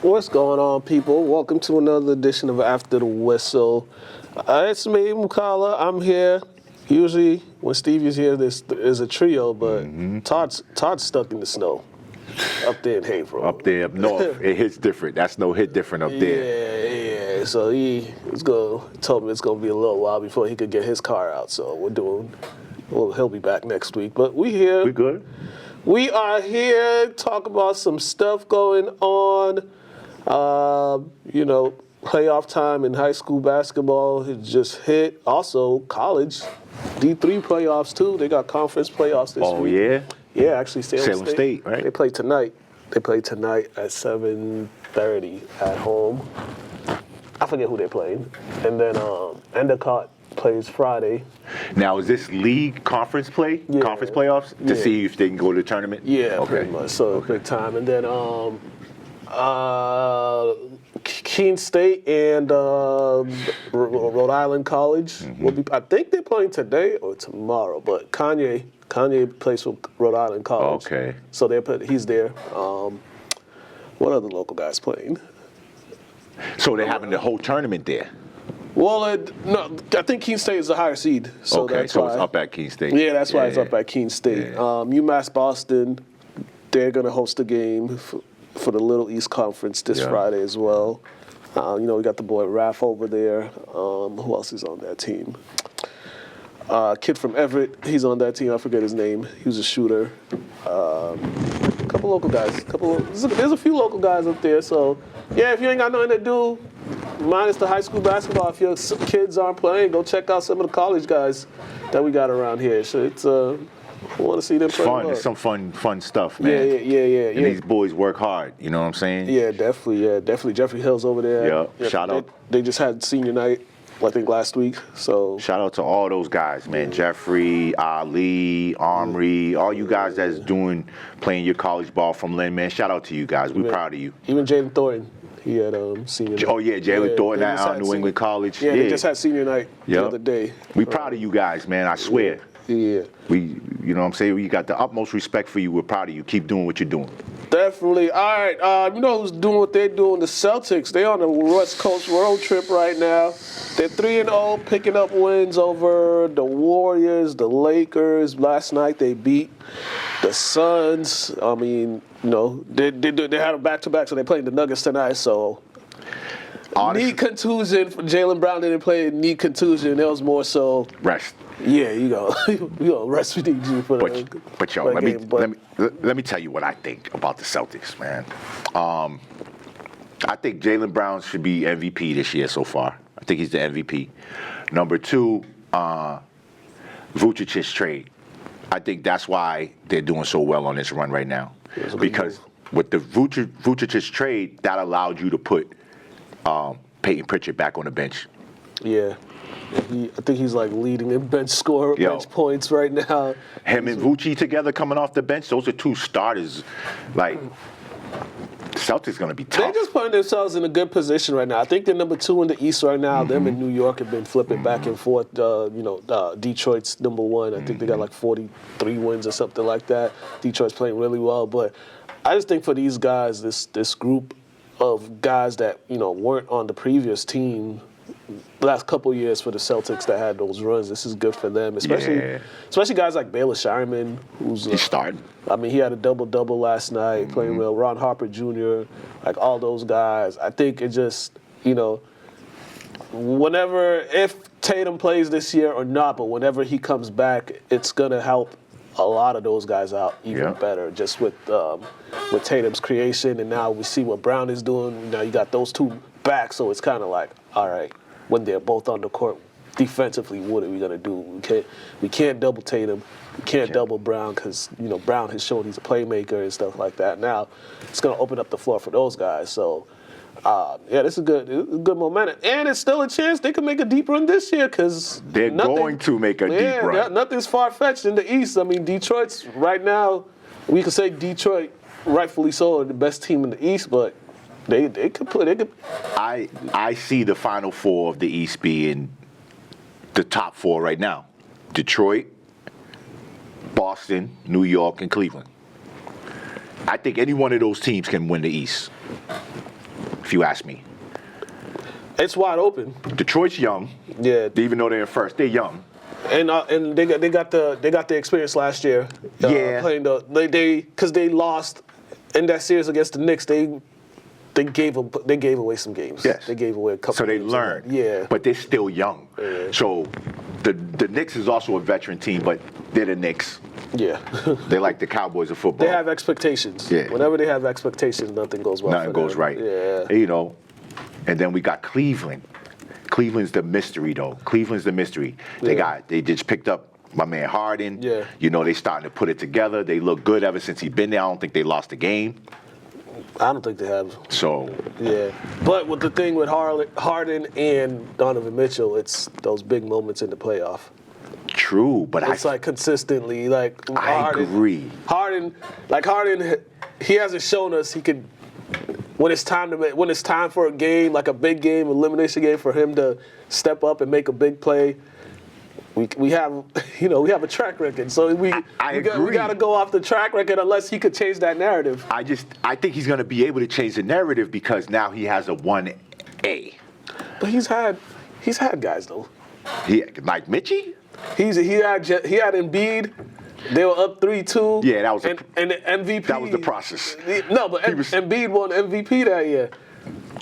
What's going on, people? Welcome to another edition of After the Whistle. It's me, Mukala. I'm here. Usually, when Stevie's here, there's a trio, but Todd's stuck in the snow up there in Haverhill. Up there up north, it hits different. That snow hit different up there. Yeah. So told me it's gonna be a little while before he could get his car out. So he'll be back next week. But we here. We good? We are here to talk about some stuff going on. Playoff time in high school basketball has just hit. Also, college, D3 playoffs too. They got conference playoffs this week. Oh, yeah? Yeah, actually, Salem State, right? They play tonight. They play tonight at 7:30 at home. I forget who they're playing. And then Endicott plays Friday. Now, is this league conference play? Yeah. Conference playoffs? To see if they can go to the tournament? Yeah, pretty much. So, big time. And then Keene State and Rhode Island College will be. I think they're playing today or tomorrow. But Kanye plays for Rhode Island College. Okay. So he's there. What other local guys playing? So they're having the whole tournament there? Well, no, I think Keene State is the higher seed. So okay, that's so why, it's up at Keene State. Yeah, that's why it's up at Keene State. Yeah. UMass Boston, they're going to host a game for the Little East Conference this Friday as well. We got the boy Raph over there. Who else is on that team? Kid from Everett, he's on that team. I forget his name. He was a shooter. A couple local guys. There's a few local guys up there. So, yeah, if you ain't got nothing to do, minus the high school basketball, if your kids aren't playing, go check out some of the college guys that we got around here. So it's I want to see them play. Fun. It's some fun stuff, man. Yeah. And these boys work hard. You know what I'm saying? Yeah, definitely. Jeffrey Hill's over there. Yeah. Shout out. They just had senior night, I think, last week. So shout out to all those guys, man. Jeffrey, Ali, Omri, all you guys that's playing your college ball from Lynn, man. Shout out to you guys. We're proud of you. Even Jalen Thornton. He had senior night. Oh, yeah, Jalen Thornton at New England College. Yeah, they just had senior night the other day. We proud of you guys, man, I swear. Yeah. You know what I'm saying? We got the utmost respect for you. We're proud of you. Keep doing what you're doing. Definitely. All right, you know who's doing what they're doing? The Celtics. They're on a West Coast road trip right now. They're 3-0, picking up wins over the Warriors, the Lakers. Last night they beat the Suns. I mean, they had a back-to-back, so they're playing the Nuggets tonight, so... Honestly, knee contusion. Jaylen Brown didn't play knee contusion. It was more so... Rest. Yeah, you go rest. We need you for the. But yo, let me tell you what I think about the Celtics, man. I think Jaylen Brown should be MVP this year so far. I think he's the MVP. Number two, Vucevic's trade. I think that's why they're doing so well on this run right now. Because with the Vucevic's trade, that allowed you to put Peyton Pritchard back on the bench. Yeah. I think he's like leading in bench points right now. Him and Vucci together coming off the bench, those are two starters. Like, the Celtics going to be tough. They're just putting themselves in a good position right now. I think they're number 2 in the East right now. Them in New York have been flipping back and forth. Detroit's number 1. I think they got like 43 wins or something like that. Detroit's playing really well. But I just think for these guys, this group of guys that, weren't on the previous team, the last couple of years for the Celtics that had those runs, this is good for them, especially guys like Baylor Shireman, he's starting. I mean, he had a double-double last night, playing well. Ron Harper Jr., like all those guys. I think it just, if Tatum plays this year or not, but whenever he comes back, it's gonna help a lot of those guys out even better, just with Tatum's creation, and now we see what Brown is doing. Now you got those two back, so it's kind of like, all right, when they're both on the court, defensively, what are we gonna do? We can't double Tatum, we can't double Brown because Brown has shown he's a playmaker and stuff like that. Now it's gonna open up the floor for those guys. So this is good momentum, and it's still a chance they can make a deep run this year because they're going to make a deep run. Nothing's far-fetched in the East. I mean, Detroit's right now. We could say Detroit, rightfully so, are the best team in the East, but they could play. They could. I see the Final Four of the East being the top 4 right now: Detroit, Boston, New York, and Cleveland. I think any one of those teams can win the East. if you ask me. It's wide open. Detroit's young. Yeah. Even though they're in first, they're young. And they got the experience last year. Yeah. Playing because they lost in that series against the Knicks. They gave away some games. Yes. They gave away a couple. So they games. learned. Yeah. But they're still young. Yeah. So the Knicks is also a veteran team, but they're the Knicks. Yeah. They're like the Cowboys of football. They have expectations. Yeah. Whenever they have expectations, nothing goes well. Nothing goes right. Yeah. You know, and then we got Cleveland. Cleveland's the mystery, though. Cleveland's the mystery. They just picked up my man Harden. Yeah. You know, they starting to put it together. They look good ever since he's been there. I don't think they lost a game. I don't think they have. So. Yeah. But with the thing with Harden and Donovan Mitchell, it's those big moments in the playoff. True, but it's like consistently, like I agree. Harden, he hasn't shown us he could. When it's time for a game, like a big game, elimination game, for him to step up and make a big play, we have a track record. So we got to go off the track record unless he could change that narrative. I think he's going to be able to change the narrative because now he has a 1A. But he's had guys though. Like Mitchie? He had Embiid. They were up 3-2. Yeah, that was and the MVP. That was the process. No, but Embiid won MVP that year.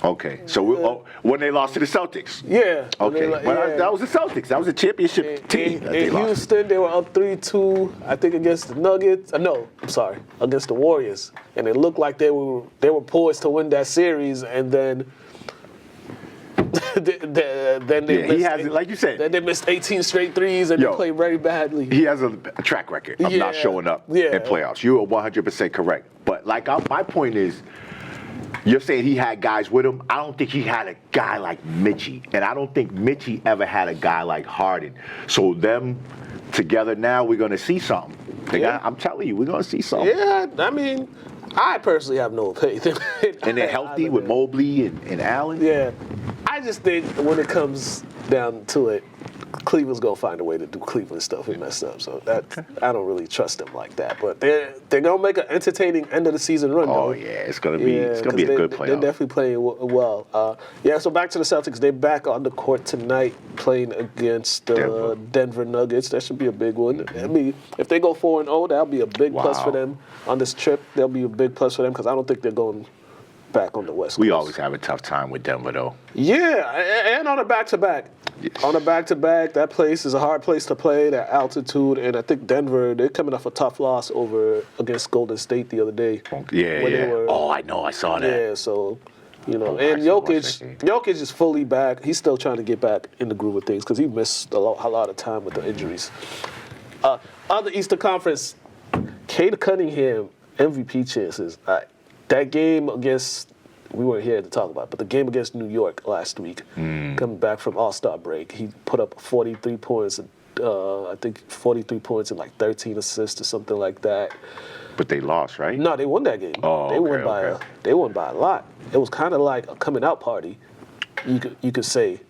Okay, so when they lost to the Celtics. Yeah. Okay, that was the Celtics. That was a championship team. In Houston, they were up 3-2. I think against the Nuggets. No, I'm sorry, against the Warriors, and it looked like they were poised to win that series, and then. Then they missed, he has, like you said. Then they missed 18 straight threes and they played very badly. He has a track record of not showing up in playoffs. You are 100% correct. But my point is, you're saying he had guys with him. I don't think he had a guy like Mitchie, and I don't think Mitchie ever had a guy like Harden. So them together now, we're gonna see something. I'm telling you, we're gonna see something. Yeah, I mean, I personally have no opinion. And they're healthy with Mobley and Allen. Yeah. I just think when it comes down to it, Cleveland's gonna find a way to do Cleveland stuff and mess up. So I don't really trust them like that. But they're gonna make an entertaining end of the season run. Oh though. yeah, it's gonna be a good playoff. They're definitely playing well. So back to the Celtics. They're back on the court tonight playing against the Denver Nuggets. That should be a big one. I mean, if they go 4-0, that'll be a big plus for them on this trip. That'll be a big plus for them because I don't think they're going back on the West Coast. We always have a tough time with Denver, though. Yeah, and on a back-to-back. Yes. On a back-to-back, that place is a hard place to play, that altitude, and I think Denver, they're coming off a tough loss against Golden State the other day. Yeah. I know, I saw that. Yeah, so, and Jokic is fully back. He's still trying to get back in the groove of things because he missed a lot of time with the injuries. On the Eastern Conference, Cade Cunningham, MVP chances. That game against, we weren't here to talk about, but the game against New York last week, coming back from All-Star break, he put up 43 points, I think 43 points and like 13 assists or something like that. But they lost, right? No, they won that game. Oh, they won by a lot. It was kind of like a coming out party, you could say,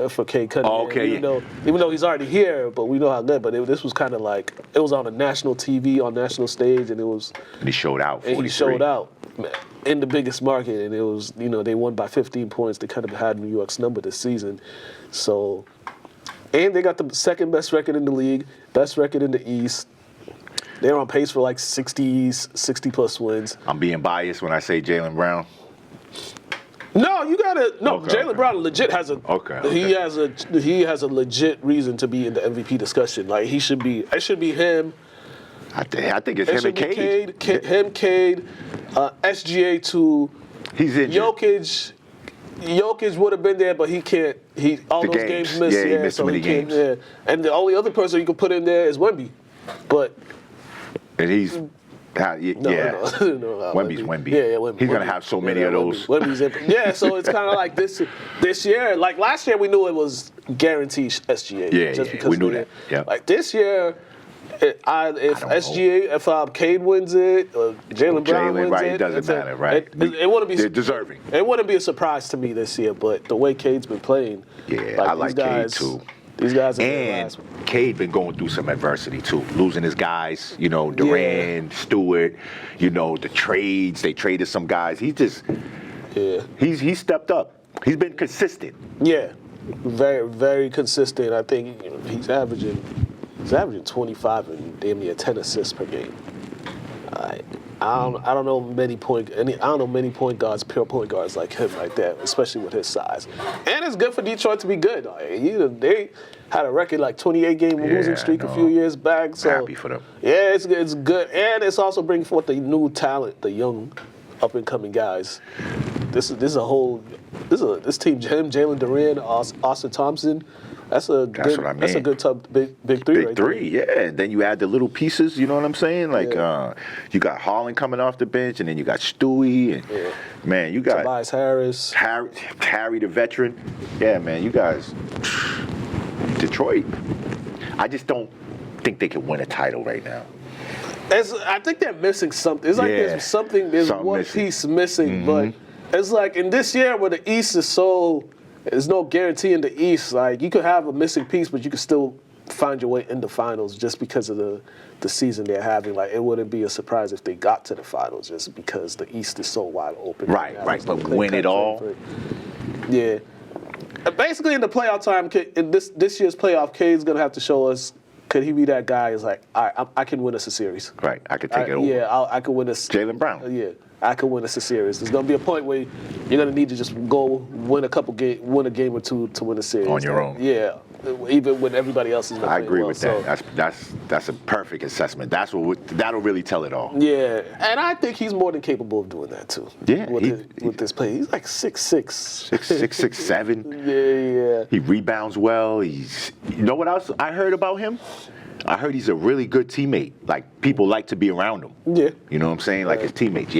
for Cade Cunningham. Even though he's already here, but we know how good. But this was kind of like, it was on a national TV, on national stage, and it was. And he showed out. 43. And he showed out in the biggest market, and it was, they won by 15 points. They kind of had New York's number this season. So, and they got the second best record in the league, best record in the East. They're on pace for like 60 plus wins. I'm being biased when I say Jaylen Brown. No, you gotta. No, Jaylen Brown legit has a. He has a legit reason to be in the MVP discussion. Like it should be him. I think it's him and Cade. Cade, SGA too. He's injured. Jokic would have been there, but he can't. All those games missed. Yeah, he missed so many games. Yeah. And the only other person you can put in there is Wemby, but. And he's. No, Wemby's Wemby. Yeah, Wemby. He's gonna have so many of those. Wemby's so it's kind of like this year. Like last year, we knew it was guaranteed SGA. Just because we knew that. Yeah. Like this year, if Cade wins it, Jaylen Brown wins it, it doesn't matter, right? It wouldn't be. They're deserving. It wouldn't be a surprise to me this year, but the way Cade's been playing, I like Cade too. These guys and Cade been going through some adversity too, losing his guys. Durant, Stewart. The trades. They traded some guys. Yeah. He's stepped up. He's been consistent. Yeah, very, very consistent. I think he's averaging 25 and damn near 10 assists per game. I don't know many point guards, pure point guards like him like that, especially with his size. And it's good for Detroit to be good. They had a record like 28-game losing streak a few years back. So happy for them. Yeah, it's good, and it's also bringing forth the new talent, the young, up and coming guys. This team, Jalen Duren, Austin Thompson. That's a good big three. Big three, yeah. And then you add the little pieces. You know what I'm saying? Like you got Harlan coming off the bench, and then you got Stewie, and man, you got Tobias Harris, Harry the veteran. Yeah, man, you guys, Detroit. I just don't think they can win a title right now. I think they're missing something. It's like there's one piece missing, but it's like in this year where the East is so. There's no guarantee in the East. Like you could have a missing piece, but you could still find your way in the finals just because of the season they're having. Like it wouldn't be a surprise if they got to the finals just because the East is so wide open. Right. But win it all. Yeah. Basically, in the playoff time, in this year's playoff, Cade's gonna have to show us. Could he be that guy? Is like, all right, I can win us a series. Right, I could take it over. Yeah, I could win us. Jaylen Brown. Yeah. I could win us a series. There's gonna be a point where you're gonna need to just go win a game or two to win a series on your own. Yeah, even when everybody else is not I playing agree well. with that. That's a perfect assessment. That'll really tell it all. Yeah, and I think he's more than capable of doing that too. Yeah, with this play, he's like 6'6", 6'7". Yeah. He rebounds well. You know what else I heard about him? I heard he's a really good teammate. Like, people like to be around him. Yeah. You know what I'm saying? Like his teammates,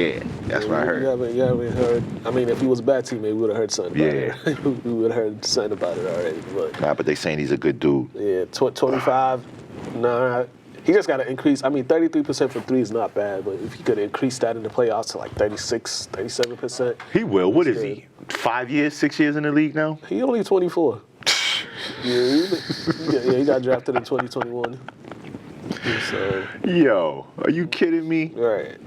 that's what I heard. You haven't heard. I mean, if he was a bad teammate, we would have heard something about it. We would have heard something about it already. But they saying he's a good dude. Yeah, 25. Nah, he just got to increase. I mean, 33% for three is not bad, but if he could increase that in the playoffs to like 36, 37%. He will. What is he? 5 years, 6 years in the league now? He only 24. Yeah, he got drafted in 2021. So. Yo, are you kidding me? Right.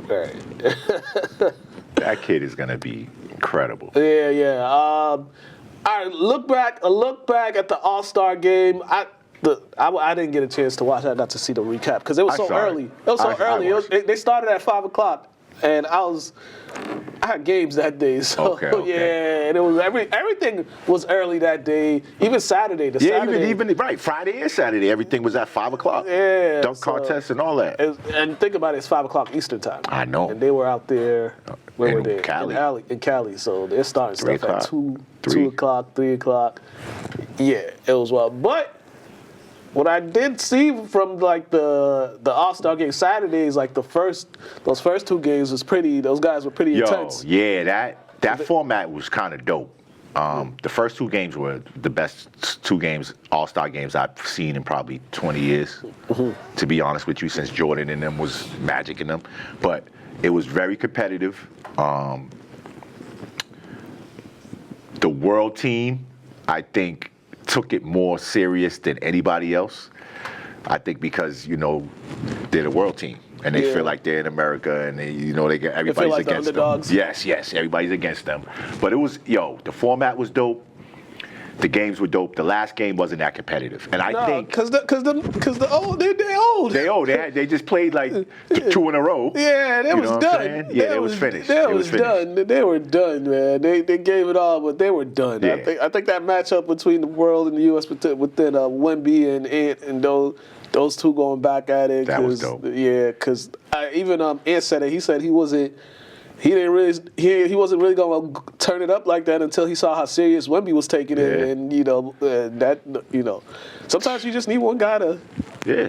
That kid is gonna be incredible. Yeah. All right, a look back at the All-Star game. I didn't get a chance to watch. I got to see the recap because it was so early. It was so early. They started at 5:00. And I had games that day, so okay. Yeah, and it was everything was early that day. Even Saturday, even Friday and Saturday, everything was at 5:00. Yeah, dunk contest and all that. And think about it, it's 5:00 Eastern time. I know. And they were out there. Where were they? Cali. In Cali. So they're starting 3 stuff at 2 o'clock, 3 o'clock. Yeah, it was wild. But what I did see from like the All-Star game Saturdays, like those first two games was pretty. Those guys were pretty intense. Yeah, that format was kind of dope. The first two games were the best two games, All-Star games I've seen in probably 20 years. To be honest with you, since Jordan and them was Magic in them, but it was very competitive. The world team, I think, took it more serious than anybody else. I think because, they're the world team and they feel like they're in America and everybody's like against the underdogs. them. Yes, everybody's against them. But it was, the format was dope. The games were dope. The last game wasn't that competitive, and I think because they're old. They just played like 2 in a row. Yeah, they was done. Yeah, it was finished. They was done. They were done, man. They gave it all, but they were done. Yeah. I think that matchup between the world and the U.S. within Wemby and Ant and those two going back at it. That was dope. Yeah, because even Ant said it. He said he wasn't really going to turn it up like that until he saw how serious Wemby was taking it, and sometimes you just need one guy to. Yeah.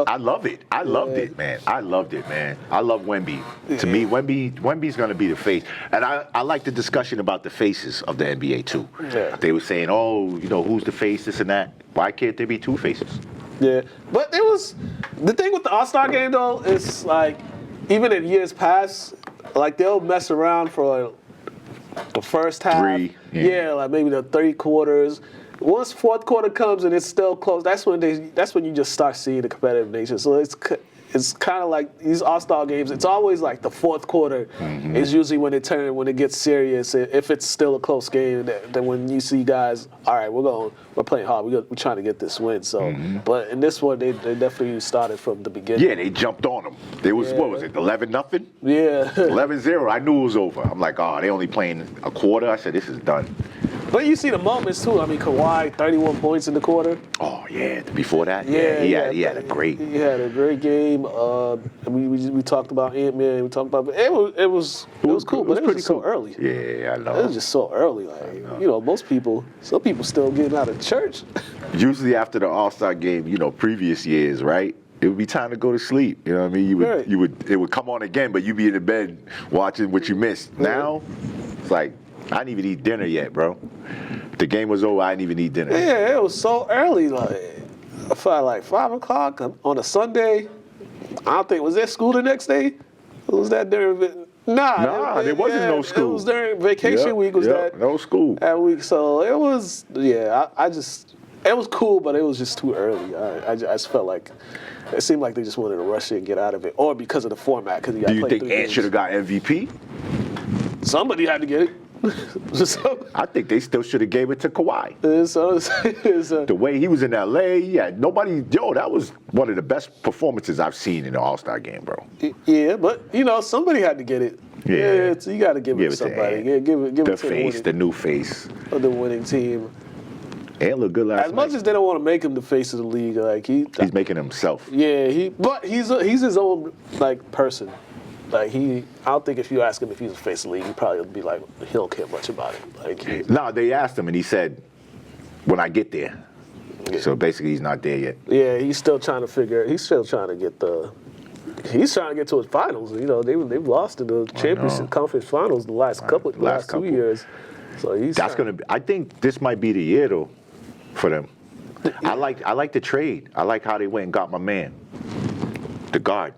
I love it. I loved it, man. I loved it, man. I love Wemby. To me, Wemby's going to be the face. And I like the discussion about the faces of the NBA, too. Yeah. They were saying, who's the face, this and that. Why can't there be two faces? Yeah. But the thing with the All-Star game, though, is like, even in years past, like they'll mess around for the first half. 3. Yeah, like maybe the 3 quarters. Once fourth quarter comes and it's still close, that's when you just start seeing the competitive nature. So it's kind of like these All-Star games. It's always like the fourth quarter is usually when it gets serious. If it's still a close game, then when you see guys, all right, we're playing hard. We're trying to get this win. So, but in this one, they definitely started from the beginning. Yeah, they jumped on them. It was what was it, 11-0? Yeah, 11-0. I knew it was over. I'm like, oh, they only playing a quarter. I said, this is done. But you see the moments too. I mean, Kawhi, 31 points in the quarter. Oh yeah, before that, he had a great. He had a great game. We talked about Ant-Man. We talked about it was cool, but it was just so early. Yeah, I know. It was just so early. Like some people still getting out of church. Usually after the All-Star game, previous years, right? It would be time to go to sleep. You know what I mean? It would come on again, but you'd be in the bed watching what you missed. Now, it's like I didn't even eat dinner yet, bro. The game was over. I didn't even eat dinner. Yeah, it was so early. Like I felt like 5 o'clock on a Sunday. I don't think was there school the next day. Was that during? Nah, there wasn't no school. It was during vacation week. No school that week? So it was. Yeah, it was cool, but it was just too early. I just felt like it seemed like they just wanted to rush it and get out of it, or because of the format. Do you think Ant should have got MVP? Somebody had to get it. I think they still should have gave it to Kawhi. The way he was in LA, nobody. That was one of the best performances I've seen in the All-Star game, bro. Yeah, but somebody had to get it. Yeah, so you got to give it to somebody. Give it to the new face of the winning team. And look good last night. As much as they don't want to make him the face of the league, like he's making himself. Yeah, but he's his own person. Like I don't think if you ask him if he's a face of the league, he probably would be like, he don't care much about it. No, they asked him and he said, when I get there. Yeah. So basically, he's not there yet. Yeah, he's still trying to He's trying to get to his finals. They've lost in the championship conference finals the last 2 years. So I think this might be the year though, for them. I like the trade. I like how they went and got my man, the guard.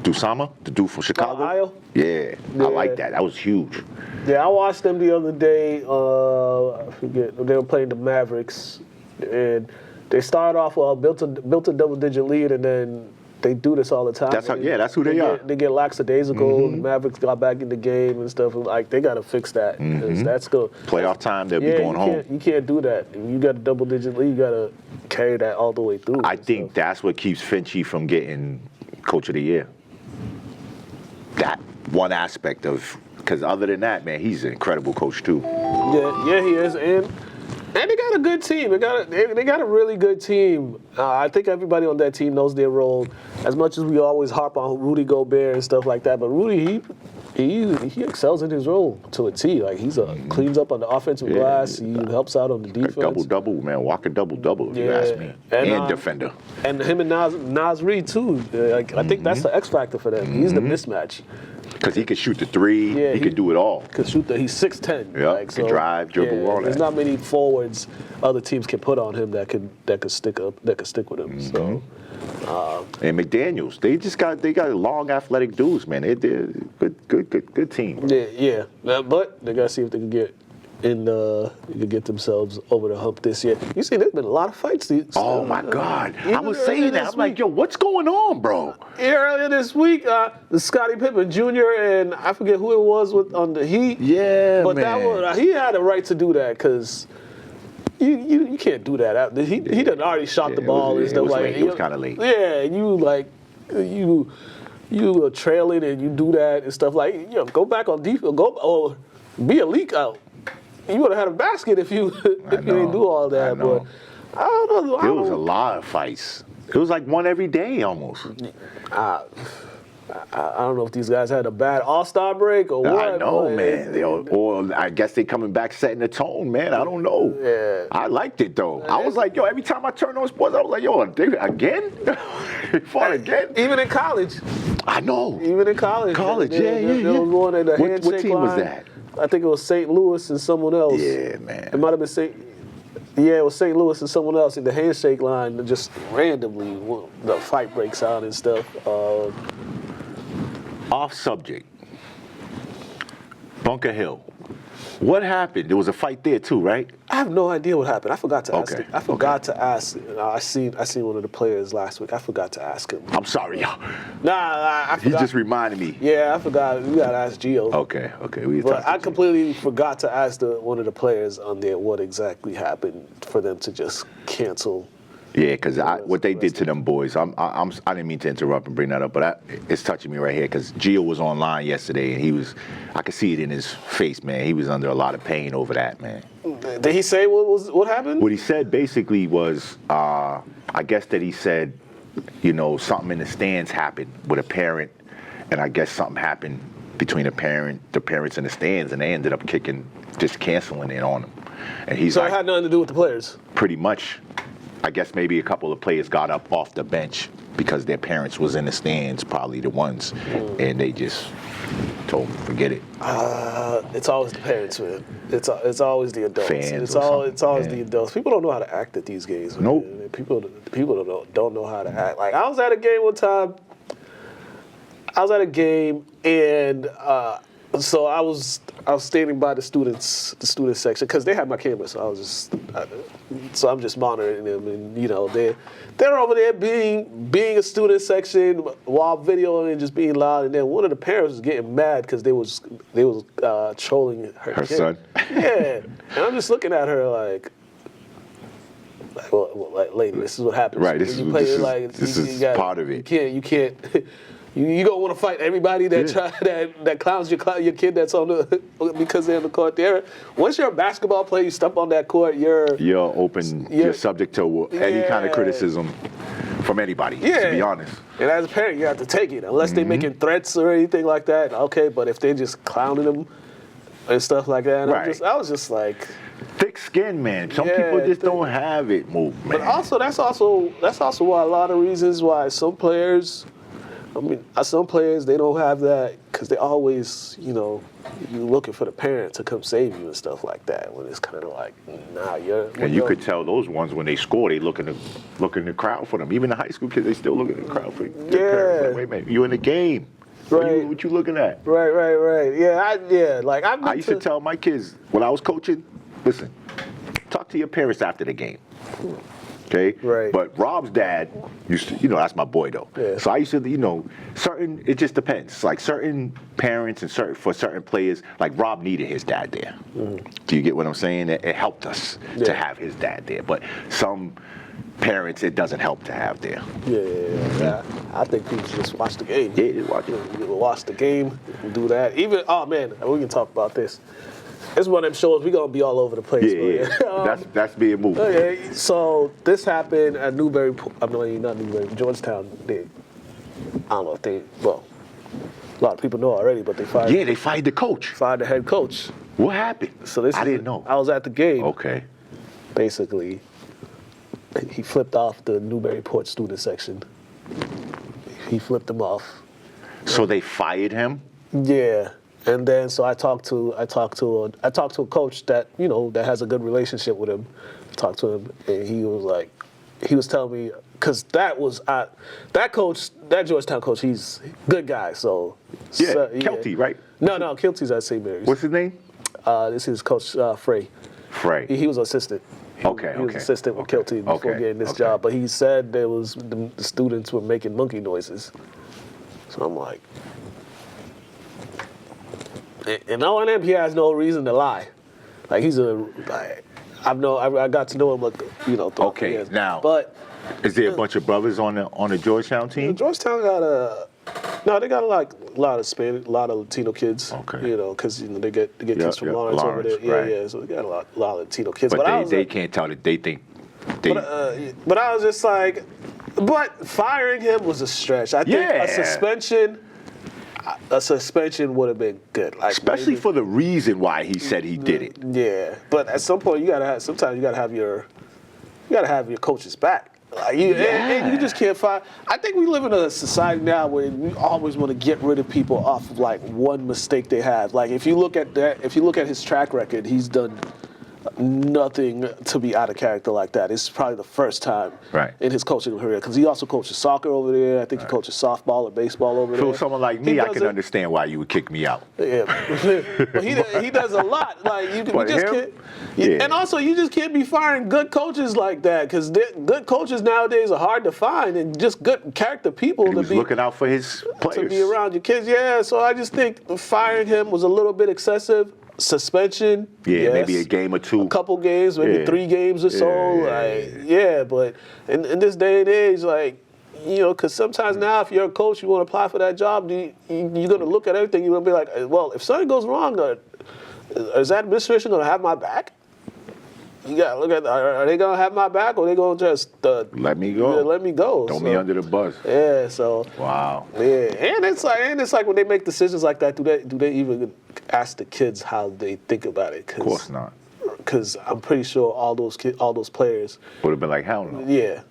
Dusama, the dude from Chicago. Ohio? Yeah, I like that. That was huge. Yeah, I watched them the other day. I forget. They were playing the Mavericks, and they started off built a double-digit lead, and then they do this all the time. That's who they are. They get lackadaisical. The Mavericks got back in the game and stuff. Like they got to fix that because that's good. Playoff time, they'll be going home. You can't do that. If you got a double-digit lead, you got to carry that all the way through. I think that's what keeps Finchie from getting Coach of the Year. That one aspect of, because other than that, man, he's an incredible coach too. Yeah, he is, and they got a good team. They got a really good team. I think everybody on that team knows their role. As much as we always harp on Rudy Gobert and stuff like that, but Rudy he excels in his role to a T. Like he's cleans up on the offensive glass. He helps out on the defense. Double, man. Walk a double if you ask me. And defender. And him and Nas Reed too. I think that's the X factor for them. He's the mismatch. Because he can shoot the three. Yeah, he can do it all. He's 6'10". Yeah, can drive, dribble, all that. There's not many forwards other teams can put on him that could stick with him. So. And McDaniels, they got long athletic dudes, man. They're good team. Yeah. But they gotta see if they can get get themselves over the hump this year. You see, there's been a lot of fights. Oh my God! I was saying that. I'm like, yo, what's going on, bro? Earlier this week, the Scottie Pippen Jr. and I forget who it was on the Heat. Yeah, but man. He had a right to do that because. You can't do that. He done already shot the ball and stuff like that. It was kind of late. Yeah, you are trailing and you do that and stuff like go back on defense, or be a leak out. You would have had a basket if you didn't do all that. But I don't know. There was a lot of fights. It was like one every day almost. I don't know if these guys had a bad All-Star break or what. I know, man. Or I guess they coming back setting the tone, man. I don't know. Yeah. I liked it, though. I was like, yo, every time I turn on sports, I was like, yo, again? They fought again? Even in college. I know. Even in college. There was one in the handshake What team line. was that? I think it was St. Louis and someone else. Yeah, man. It might have been it was St. Louis and someone else in the handshake line. Just randomly, the fight breaks out and stuff. Off subject. Bunker Hill. What happened? There was a fight there too, right? I have no idea what happened. I forgot to ask. Okay. I forgot to ask. I seen one of the players last week. I forgot to ask him. I'm sorry, y'all. Nah, I He forgot. just reminded me. Yeah, I forgot. We gotta ask Gio. Okay. But I completely forgot to ask one of the players on there what exactly happened for them to just cancel. Yeah, because what they did to them boys, I didn't mean to interrupt and bring that up, but it's touching me right here because Gio was online yesterday and I could see it in his face, man. He was under a lot of pain over that, man. Did he say what happened? What he said basically was, I guess that he said, something in the stands happened with a parent, and I guess something happened between the parents in the stands, and they ended up just canceling it on him. And he's so it had nothing to do with the players? Pretty much. I guess maybe a couple of players got up off the bench because their parents was in the stands, probably the ones, and they just told them, forget it. It's always the parents, man. It's always the adults. Fans it's always the adults. People don't know how to act at these games. Nope. Man. People don't know how to act. Like I was at a game one time. And so I was standing by the student section because they had my camera, so I'm just monitoring them, and they're over there being a student section while videoing and just being loud, and then one of the parents was getting mad because they was trolling her kid. Son. Yeah, and I'm just looking at her like, lady, this is what happens. Right, this is part of it. You can't. You don't want to fight everybody that clowns your kid that's on because they're on the court there. Once you're a basketball player, you step on that court, you're open. You're subject to any kind of criticism from anybody. Yeah. To be honest. And as a parent, you have to take it unless they're making threats or anything like that. Okay, but if they're just clowning them and stuff like that, right. I was just like. Thick skin, man. Some people just don't have it, man. But also, that's also why a lot of reasons why some players. Some players, they don't have that because they always, you're looking for the parent to come save you and stuff like that. When it's kind of like, nah, And you could tell those ones when they score, they look in the crowd for them. Even the high school kids, they still look in the crowd for their parents. Like, wait a minute, you in the game? Right. What you looking at? Right. Yeah, I used to tell my kids when I was coaching, listen, talk to your parents after the game. Okay? Right. But Rob's dad used to, that's my boy though. Yeah. So I used to, it just depends. Like certain parents and for certain players, like Rob needed his dad there. Mm-hmm. Do you get what I'm saying? It helped us to have his dad there. But some parents, it doesn't help to have there. Yeah. I think people just watch the game. Yeah, watch the game, do that. Even, oh man, we can talk about this. It's one of them shows we're gonna be all over the place. Yeah. That's being moved. Okay, so this happened at Georgetown. I don't know if a lot of people know already, but they fired. Yeah, they fired the coach. Fired the head coach. What happened? So I didn't know. I was at the game. Okay. Basically, he flipped off the Newburyport student section. He flipped them off. So they fired him? Yeah. And then so I talked to a coach that that has a good relationship with him. Talked to him, and he was telling me because that Georgetown coach, he's a good guy. So Kelty, right? No, Kelty's at St. Mary's. What's his name? This is Coach Frey. Frey. He was assistant. He was assistant with Kelty before getting this job. But he said the students were making monkey noises. So I'm like. And knowing him, he has no reason to lie. Like I got to know him, throughout the years. Now, but is there a bunch of brothers on the Georgetown team? Georgetown they got a lot of Spanish, a lot of Latino kids. Okay. Because they get kids from Lawrence over there. Right. Yeah. So they got a lot of Latino kids. But they can't tell that they think. But I was just like, but firing him was a stretch. I think a suspension would have been good, especially for the reason why he said he did it. Yeah, but at some point sometimes you gotta have your coach's back. And you just can't fire. I think we live in a society now where we always want to get rid of people off of one mistake they have. Like if you look at his track record, he's done nothing to be out of character like that. It's probably the first time in his coaching career, because he also coaches soccer over there. I think he coaches softball or baseball over there. So someone like me, I can understand why you would kick me out. Yeah, but he does a lot. Like you just can't. Yeah. And also, you just can't be firing good coaches like that, because good coaches nowadays are hard to find, and just good character people to be looking out for his players, to be around your kids. Yeah, so I just think firing him was a little bit excessive. Suspension, yes. Maybe a game or two, a couple games, maybe 3 games or so. But in this day and age, like, you know, because sometimes now if you're a coach, you want to apply for that job, you're going to look at everything. You're going to be like, well, if something goes wrong, is that administration going to have my back? You got to look at, are they going to have my back, or are they going to just let me go? Let me go. Throw me under the bus. Yeah. So. Wow. Yeah, and it's like when they make decisions like that, do they even ask the kids how they think about it? Of course not. Because I'm pretty sure all those players would have been like, hell no. Yeah,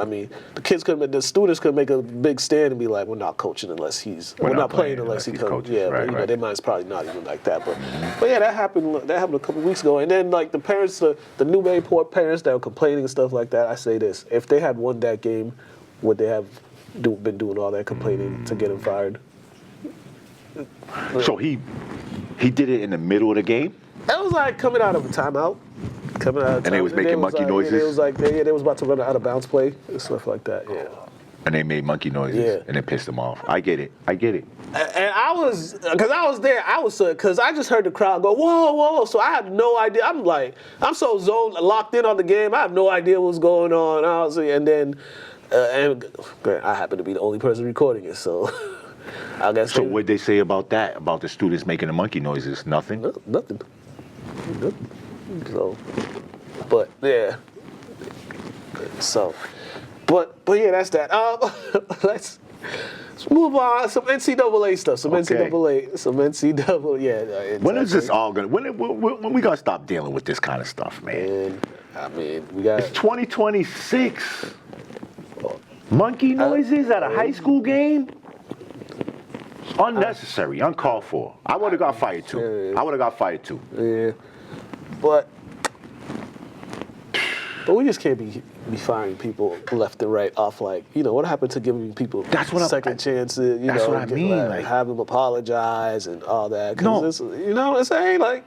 I mean, the students could make a big stand and be like, we're not coaching unless we're not playing unless he comes. Yeah, right, but you know, their mind's probably not even like that. But yeah, that happened a couple weeks ago. And then like the parents, the New Bayport parents that were complaining and stuff like that. I say this: if they had won that game, would they have been doing all that complaining to get him fired? So he did it in the middle of the game. That was like coming out of a timeout. And they was making monkey noises? They was like, they was about to run an out of bounds play and stuff like that, yeah. And they made monkey noises, and it pissed them off. I get it. And I was there, because I just heard the crowd go, whoa, whoa. So I had no idea. I'm so locked in on the game, I have no idea what's going on. And then I happen to be the only person recording it, so I guess. So what'd they say about that? About the students making the monkey noises? Nothing? Nothing. So, but yeah. So, but yeah, that's that. Let's move on. Some NCAA stuff. Some NCAA. Yeah. When is this all gonna? When we gonna stop dealing with this kind of stuff, man? I mean, we got. It's 2026. Monkey noises at a high school game? Unnecessary, uncalled for. I would have got fired too. Yeah. But we just can't be firing people left and right off, like, you know, what happened to giving people second chances? That's what I mean. Like, have them apologize and all that. No. It's ain't like,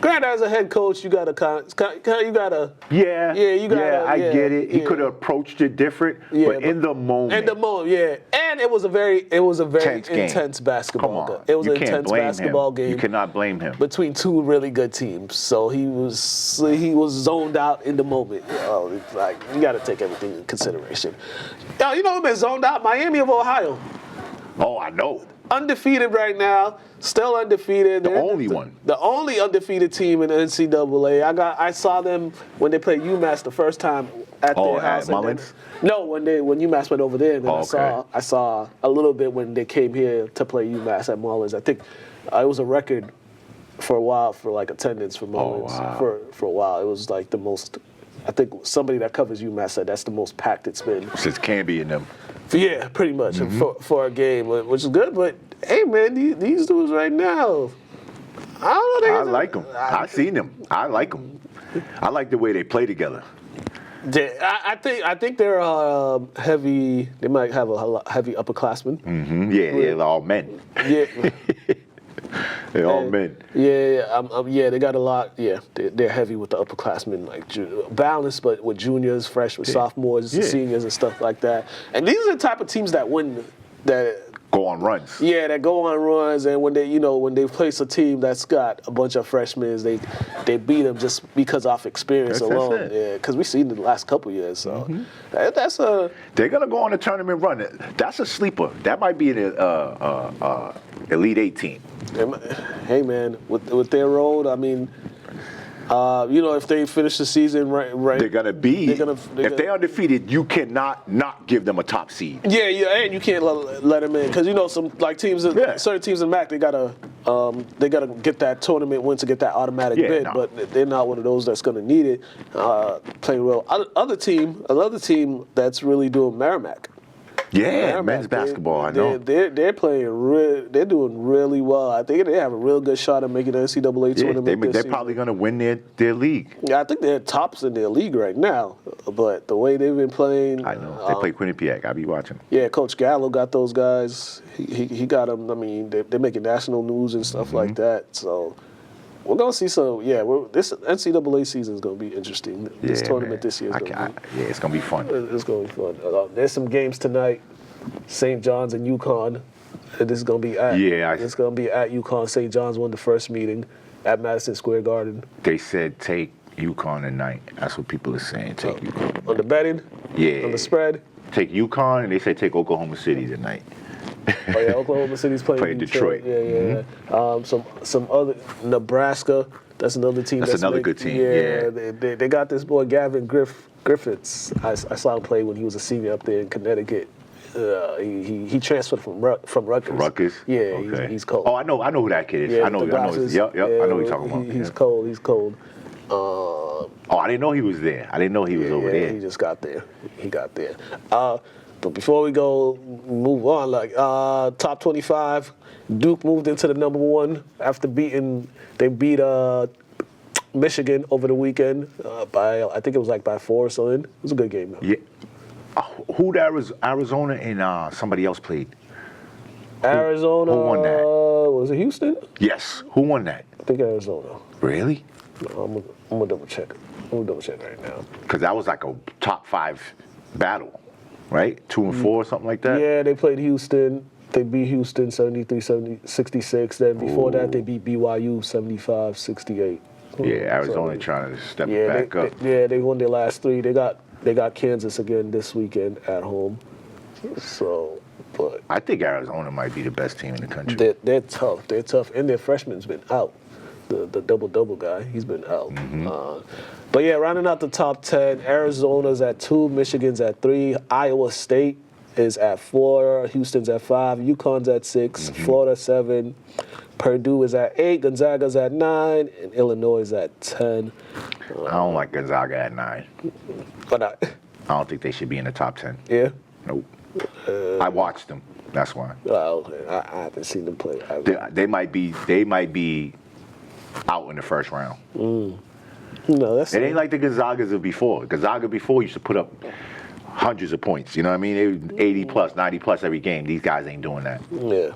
granted, as a head coach, you gotta Yeah, I get it. He could have approached it different, but in the moment. And it was a very intense basketball game. It was an intense basketball game. You cannot blame him. Between two really good teams. So he was zoned out in the moment. It's like, you gotta take everything in consideration. You know who's been zoned out? Miami of Ohio. Oh, I know. Undefeated right now, still undefeated. The only one. The only undefeated team in the NCAA. I saw them when they played UMass the first time at their house. At Mullins? No, when UMass went over there, and then I saw a little bit when they came here to play UMass at Mullins. I think it was a record for a while for like attendance for Mullins. For a while, it was like the most. I think somebody that covers UMass said that's the most packed it's been since Canby and them. Yeah, pretty much for a game, which is good. But hey, man, these dudes right now, I don't know. I like them. I seen them. I like them. I like the way they play together. I think they're heavy. They might have a heavy upperclassmen. Mm-hmm. Yeah, they're all men. Yeah. They're all men. Yeah, they got a lot. Yeah, they're heavy with the upperclassmen, like balanced, but with juniors, freshmen, sophomores, seniors, and stuff like that. And these are the type of teams that win, that go on runs. Yeah, that go on runs, and when they place a team that's got a bunch of freshmen, they beat them just because of experience alone. That's it. Yeah, because we've seen it the last couple years. So that's a. They're gonna go on a tournament run. That's a sleeper. That might be an Elite 8 team. Hey man, with their road, I mean. If they finish the season right, they're gonna be. If they're undefeated, you cannot not give them a top seed. Yeah, and you can't let them in because some like teams, certain teams in MAC, they gotta get that tournament win to get that automatic bid, but they're not one of those that's gonna need it. Playing well. Another team that's really doing Merrimack. Yeah, men's basketball. I know. They're playing. They're doing really well. I think they have a real good shot at making the NCAA tournament. They're probably going to win their league. Yeah, I think they're tops in their league right now. But the way they've been playing, I know they play Quinnipiac. I'll be watching. Yeah, Coach Gallo got those guys. He got them. I mean, they're making national news and stuff like that. So. We're going to see some, this NCAA season is going to be interesting. This tournament this year is going to be. It's going to be fun. It's going to be fun. There's some games tonight, St. John's and UConn. This is going to be at. It's going to be at UConn. St. John's won the first meeting at Madison Square Garden. They said take UConn tonight. That's what people are saying. Take UConn. On the betting? Yeah. On the spread? Take UConn, and they say take Oklahoma City tonight. Oh yeah, Oklahoma City's playing Detroit. Yeah. Some other Nebraska. That's another team. That's another good team. Yeah. They got this boy Gavin Griffiths. I saw him play when he was a senior up there in Connecticut. He transferred from Rutgers. Rutgers. Yeah, okay. He's cold. Oh, I know who that kid is. Yeah, I know. Yep. I know who you're talking about. He's cold. He's cold. I didn't know he was there. I didn't know he was over there. He just got there. He got there. But before we move on, top 25, Duke moved into the number one after they beat Michigan over the weekend I think it was by 4 or something. It was a good game. Yeah. Who'd Arizona and somebody else played? Arizona. Who won that? Was it Houston? Yes. Who won that? I think Arizona. Really? I'm gonna double check. I'm gonna double check right now. Because that was like a top 5 battle. Right? 2 and 4 or something like that? Yeah, they played Houston. They beat Houston 73-66. Then before that, they beat BYU 75-68. Yeah, Arizona trying to step back up. They won their last 3. They got Kansas again this weekend at home. So, but I think Arizona might be the best team in the country. They're tough. They're tough. And their freshman's been out. The double guy, he's been out. But yeah, rounding out the top 10, Arizona's at 2, Michigan's at 3, Iowa State is at 4, Houston's at 5, UConn's at 6, Florida 7, Purdue is at 8, Gonzaga's at 9, and Illinois is at 10. I don't like Gonzaga at 9. Why not? I don't think they should be in the top 10. Yeah? Nope. I watched them. That's why. Oh, okay. I haven't seen them play. They might be out in the first round. No, it ain't like the Gonzagas of before. Gonzaga before used to put up hundreds of points. You know what I mean? They were 80 plus, 90 plus every game. These guys ain't doing that. Yeah.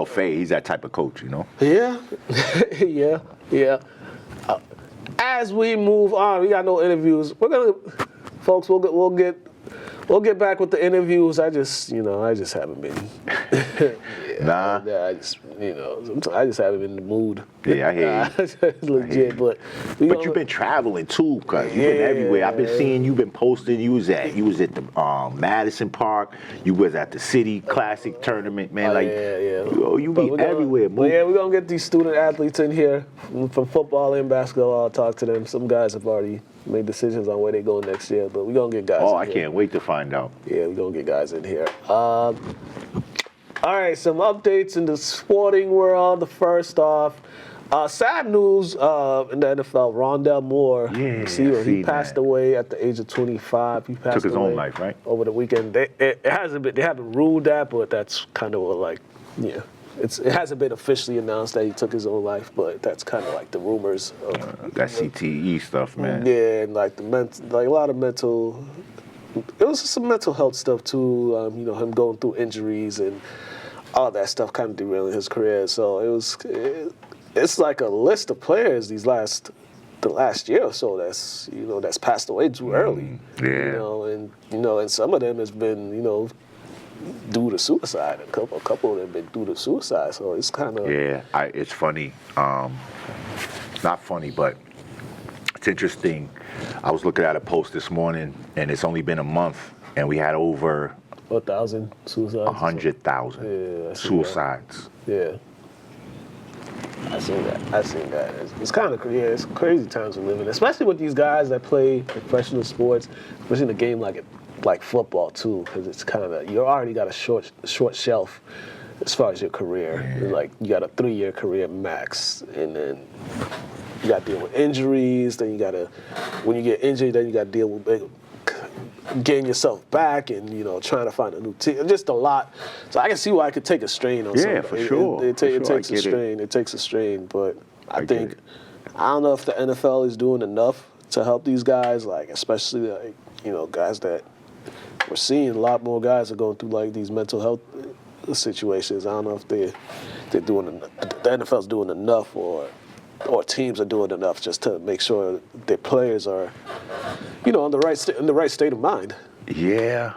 Faye, he's that type of coach, you know? Yeah. Yeah. As we move on, we got no interviews. Folks, we'll get back with the interviews. I just haven't been. Nah. Yeah, I just haven't been in the mood. Yeah, I hear you. Legit, but you've been traveling too, cause you've been everywhere. I've been seeing you've been posting. You was at the Madison Park. You was at the City Classic tournament, man. You be everywhere. But yeah, we're gonna get these student athletes in here from football and basketball. I'll talk to them. Some guys have already made decisions on where they go next year, but we're gonna get guys. Oh, I can't wait to find out. Yeah, we're gonna get guys in here. All right, some updates in the sporting world. The first off, sad news in the NFL. Rondell Moore, he passed away at the age of 25. He passed took his own life, right? Over the weekend. They haven't ruled that, but that's kind of it hasn't been officially announced that he took his own life, but that's kind of like the rumors. That CTE stuff, man. Yeah, and a lot of mental. It was some mental health stuff too. Him going through injuries and all that stuff kind of derailing his career. So it's like a list of players the last year or so that's passed away too early. Yeah. And some of them has been due to suicide. A couple of them been due to suicide. So it's kind of it's funny. Not funny, but it's interesting. I was looking at a post this morning, and it's only been a month, and we had over 1,000 suicides. 100,000 suicides. Yeah. I seen that. It's kind of it's crazy times we live in, especially with these guys that play professional sports, especially in a game like football too, because it's kind of you already got a short shelf as far as your career. Yeah. Like you got a 3-year career max, and then you got to deal with injuries. Then when you get injured, then you got to deal with getting yourself back and, trying to find a new team. Just a lot. So I can see why it could take a strain on somebody. For sure. It takes a strain. It takes a strain. But I think, I don't know if the NFL is doing enough to help these guys, like, especially, guys that we're seeing a lot more guys are going through, like, these mental health situations. I don't know if they're doing, the NFL's doing enough or teams are doing enough just to make sure their players are, in the right state of mind. Yeah,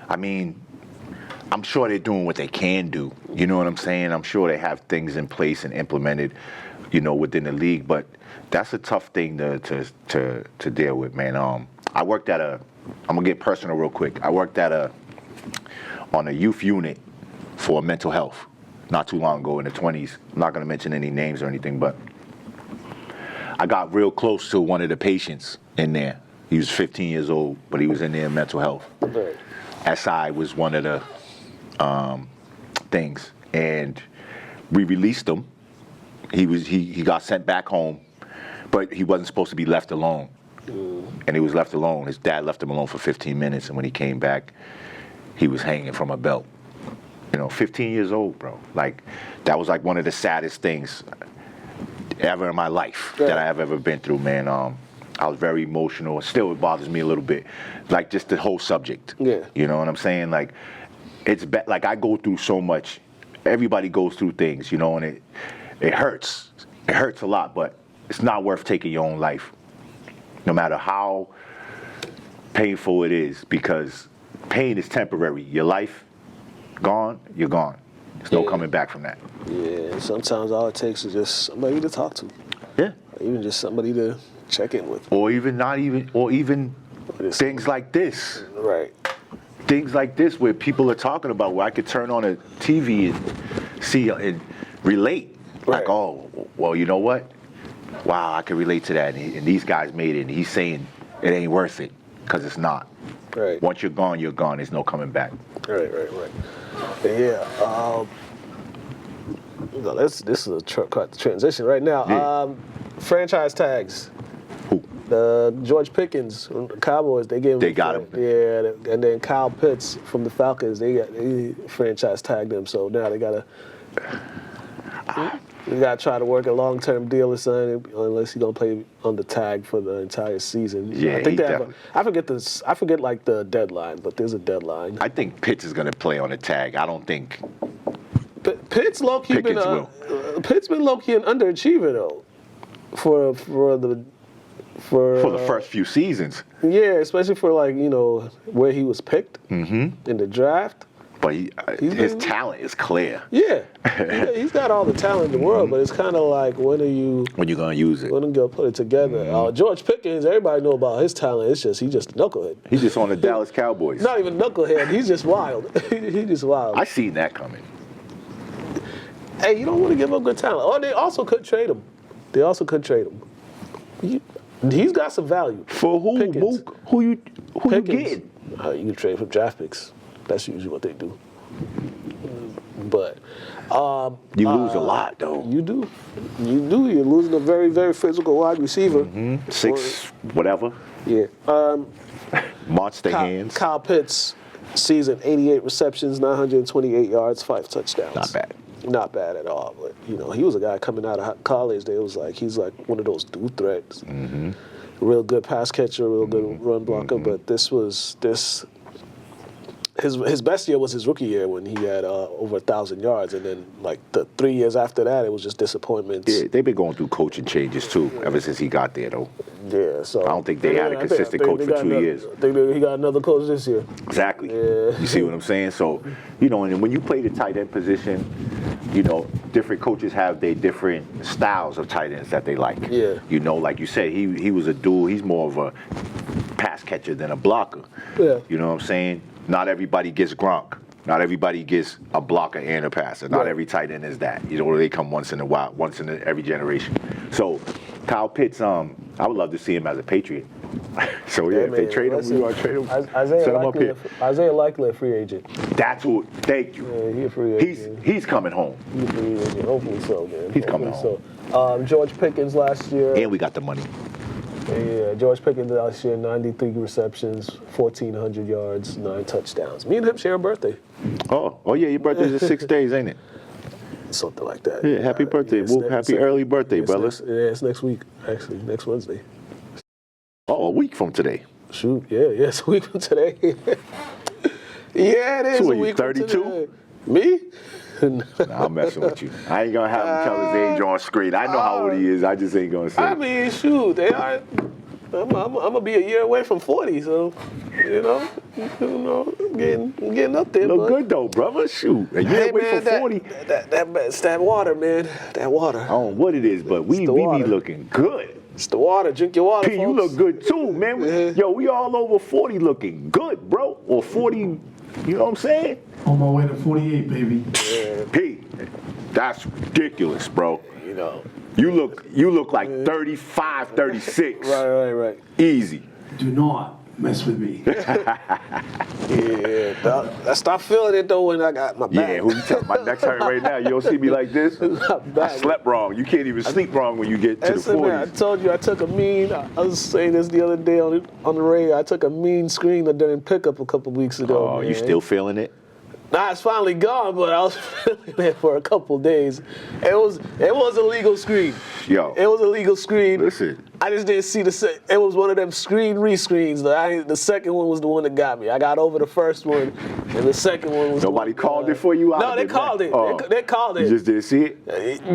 I mean, I'm sure they're doing what they can do. You know what I'm saying? I'm sure they have things in place and implemented, within the league. But that's a tough thing to deal with, man. I worked at I'm gonna get personal real quick. I worked on a youth unit for mental health not too long ago in the 20s. I'm not gonna mention any names or anything, but I got real close to one of the patients in there. He was 15 years old, but he was in there in mental health. Right. SI was one of the things, and we released him. He got sent back home, but he wasn't supposed to be left alone. And he was left alone. His dad left him alone for 15 minutes, and when he came back, he was hanging from a belt. 15 years old, bro. Like, that was like one of the saddest things ever in my life that I have ever been through, man. I was very emotional. Still, it bothers me a little bit. Like, just the whole subject. Yeah. You know what I'm saying? Like, it's like I go through so much. Everybody goes through things, and it hurts. It hurts a lot, but it's not worth taking your own life, no matter how painful it is, because pain is temporary. Your life gone, you're gone. There's no coming back from that. Yeah, sometimes all it takes is just somebody to talk to. Yeah. Or even just somebody to check in with. Or even things like this. Right. Things like this where people are talking about, where I could turn on a TV and see and relate. Like, oh, well, you know what? Wow, I can relate to that. And these guys made it, and he's saying it ain't worth it, because it's not. Right. Once you're gone, you're gone. There's no coming back. Right. Yeah. This is a transition right now. Yeah. Franchise tags. Who? George Pickens from the Cowboys, they got him. Yeah, and then Kyle Pitts from the Falcons, they franchise tagged him. So now they gotta try to work a long-term deal or something, unless he's gonna play on the tag for the entire season. Yeah, I think I forget like the deadline, but there's a deadline. I think Pitts is gonna play on the tag. I don't think Pitt's low-key been Pitt's been low-key an underachiever though, for the first few seasons. Yeah, especially for where he was picked in the draft. But his talent is clear. Yeah, he's got all the talent in the world, but it's kind of like when are you gonna use it? When are you gonna put it together? George Pickens, everybody know about his talent. It's just he's just a knucklehead. He's just on the Dallas Cowboys. Not even knucklehead. He's just wild. He's just wild. I seen that coming. Hey, you don't want to give up good talent. Oh, they also could trade him. He's got some value. For who? Pickens. Who you getting? You can trade for draft picks. That's usually what they do. But you lose a lot, though. You do. You're losing a very, very physical wide receiver. 6 whatever. Yeah. Monster hands. Kyle Pitts, season 88 receptions, 928 yards, 5 touchdowns. Not bad. Not bad at all. But he was a guy coming out of college. He's like one of those dude threats. Real good pass catcher, real good run blocker. But his best year was his rookie year when he had over 1,000 yards, and then like the 3 years after that, it was just disappointments. Yeah, they've been going through coaching changes too ever since he got there, though. Yeah, so I don't think they had a consistent coach for 2 years. I think he got another coach this year. Exactly. Yeah. You see what I'm saying? So, and when you play the tight end position, different coaches have their different styles of tight ends that they like. Yeah. Like you said, he was a dude. He's more of a pass catcher than a blocker. Yeah. You know what I'm saying? Not everybody gets Gronk. Not everybody gets a blocker and a passer. Not every tight end is that. They come once in a while, once in every generation. So, Kyle Pitts, I would love to see him as a Patriot. So if they trade him, we want to trade him. Set him up here. Isaiah Likely, a free agent. That's what. Thank you. Yeah, he's a free agent. He's coming home. He's a free agent. Hopefully so, man. He's coming home. So. George Pickens last year. And we got the money. Yeah, George Pickens last year, 93 receptions, 1,400 yards, 9 touchdowns. Me and him share a birthday. Oh yeah, your birthday's in 6 days, ain't it? Something like that. Yeah, happy birthday. Happy early birthday, brother. It's next week, actually, next Wednesday. Oh, a week from today. Shoot, yeah, it's a week from today. Yeah, it is So a week 32? from today. Me? Nah, I'm messing with you. I ain't gonna have him tell his age on screen. I know how old he is. I just ain't gonna say. I mean, shoot, they are. I'm gonna be a year away from 40, so getting up there. Look good though, brother. Shoot, a year away from 40. It's that water, man. That water. I don't know what it is, but we be looking good. It's the water. Drink your water, P, folks. you look good too, man. Yo, we all over 40 looking good, bro. Or 40, you know what I'm saying? On my way to 48, baby. Yeah. P, that's ridiculous, bro. You know. You look like 35, 36. Right. Easy. Do not mess with me. Yeah, I start feeling it though when I got my back. Yeah, who you tell? My neck's hurting right now. You don't see me like this? I slept wrong. You can't even sleep wrong when you get to the 40s. Man, I told you I took a mean. I was saying this the other day on the radio. I took a mean screen during pickup a couple weeks ago. Oh, man. you still feeling it? Nah, it's finally gone, but I was feeling it for a couple days. It was a legal screen. Yo. It was a legal screen. Listen. I just didn't see it was one of them screen rescreens. The second one was the one that got me. I got over the first one, and the second one was Nobody called it for you? No, they called it. Oh. They called it. You just didn't see it?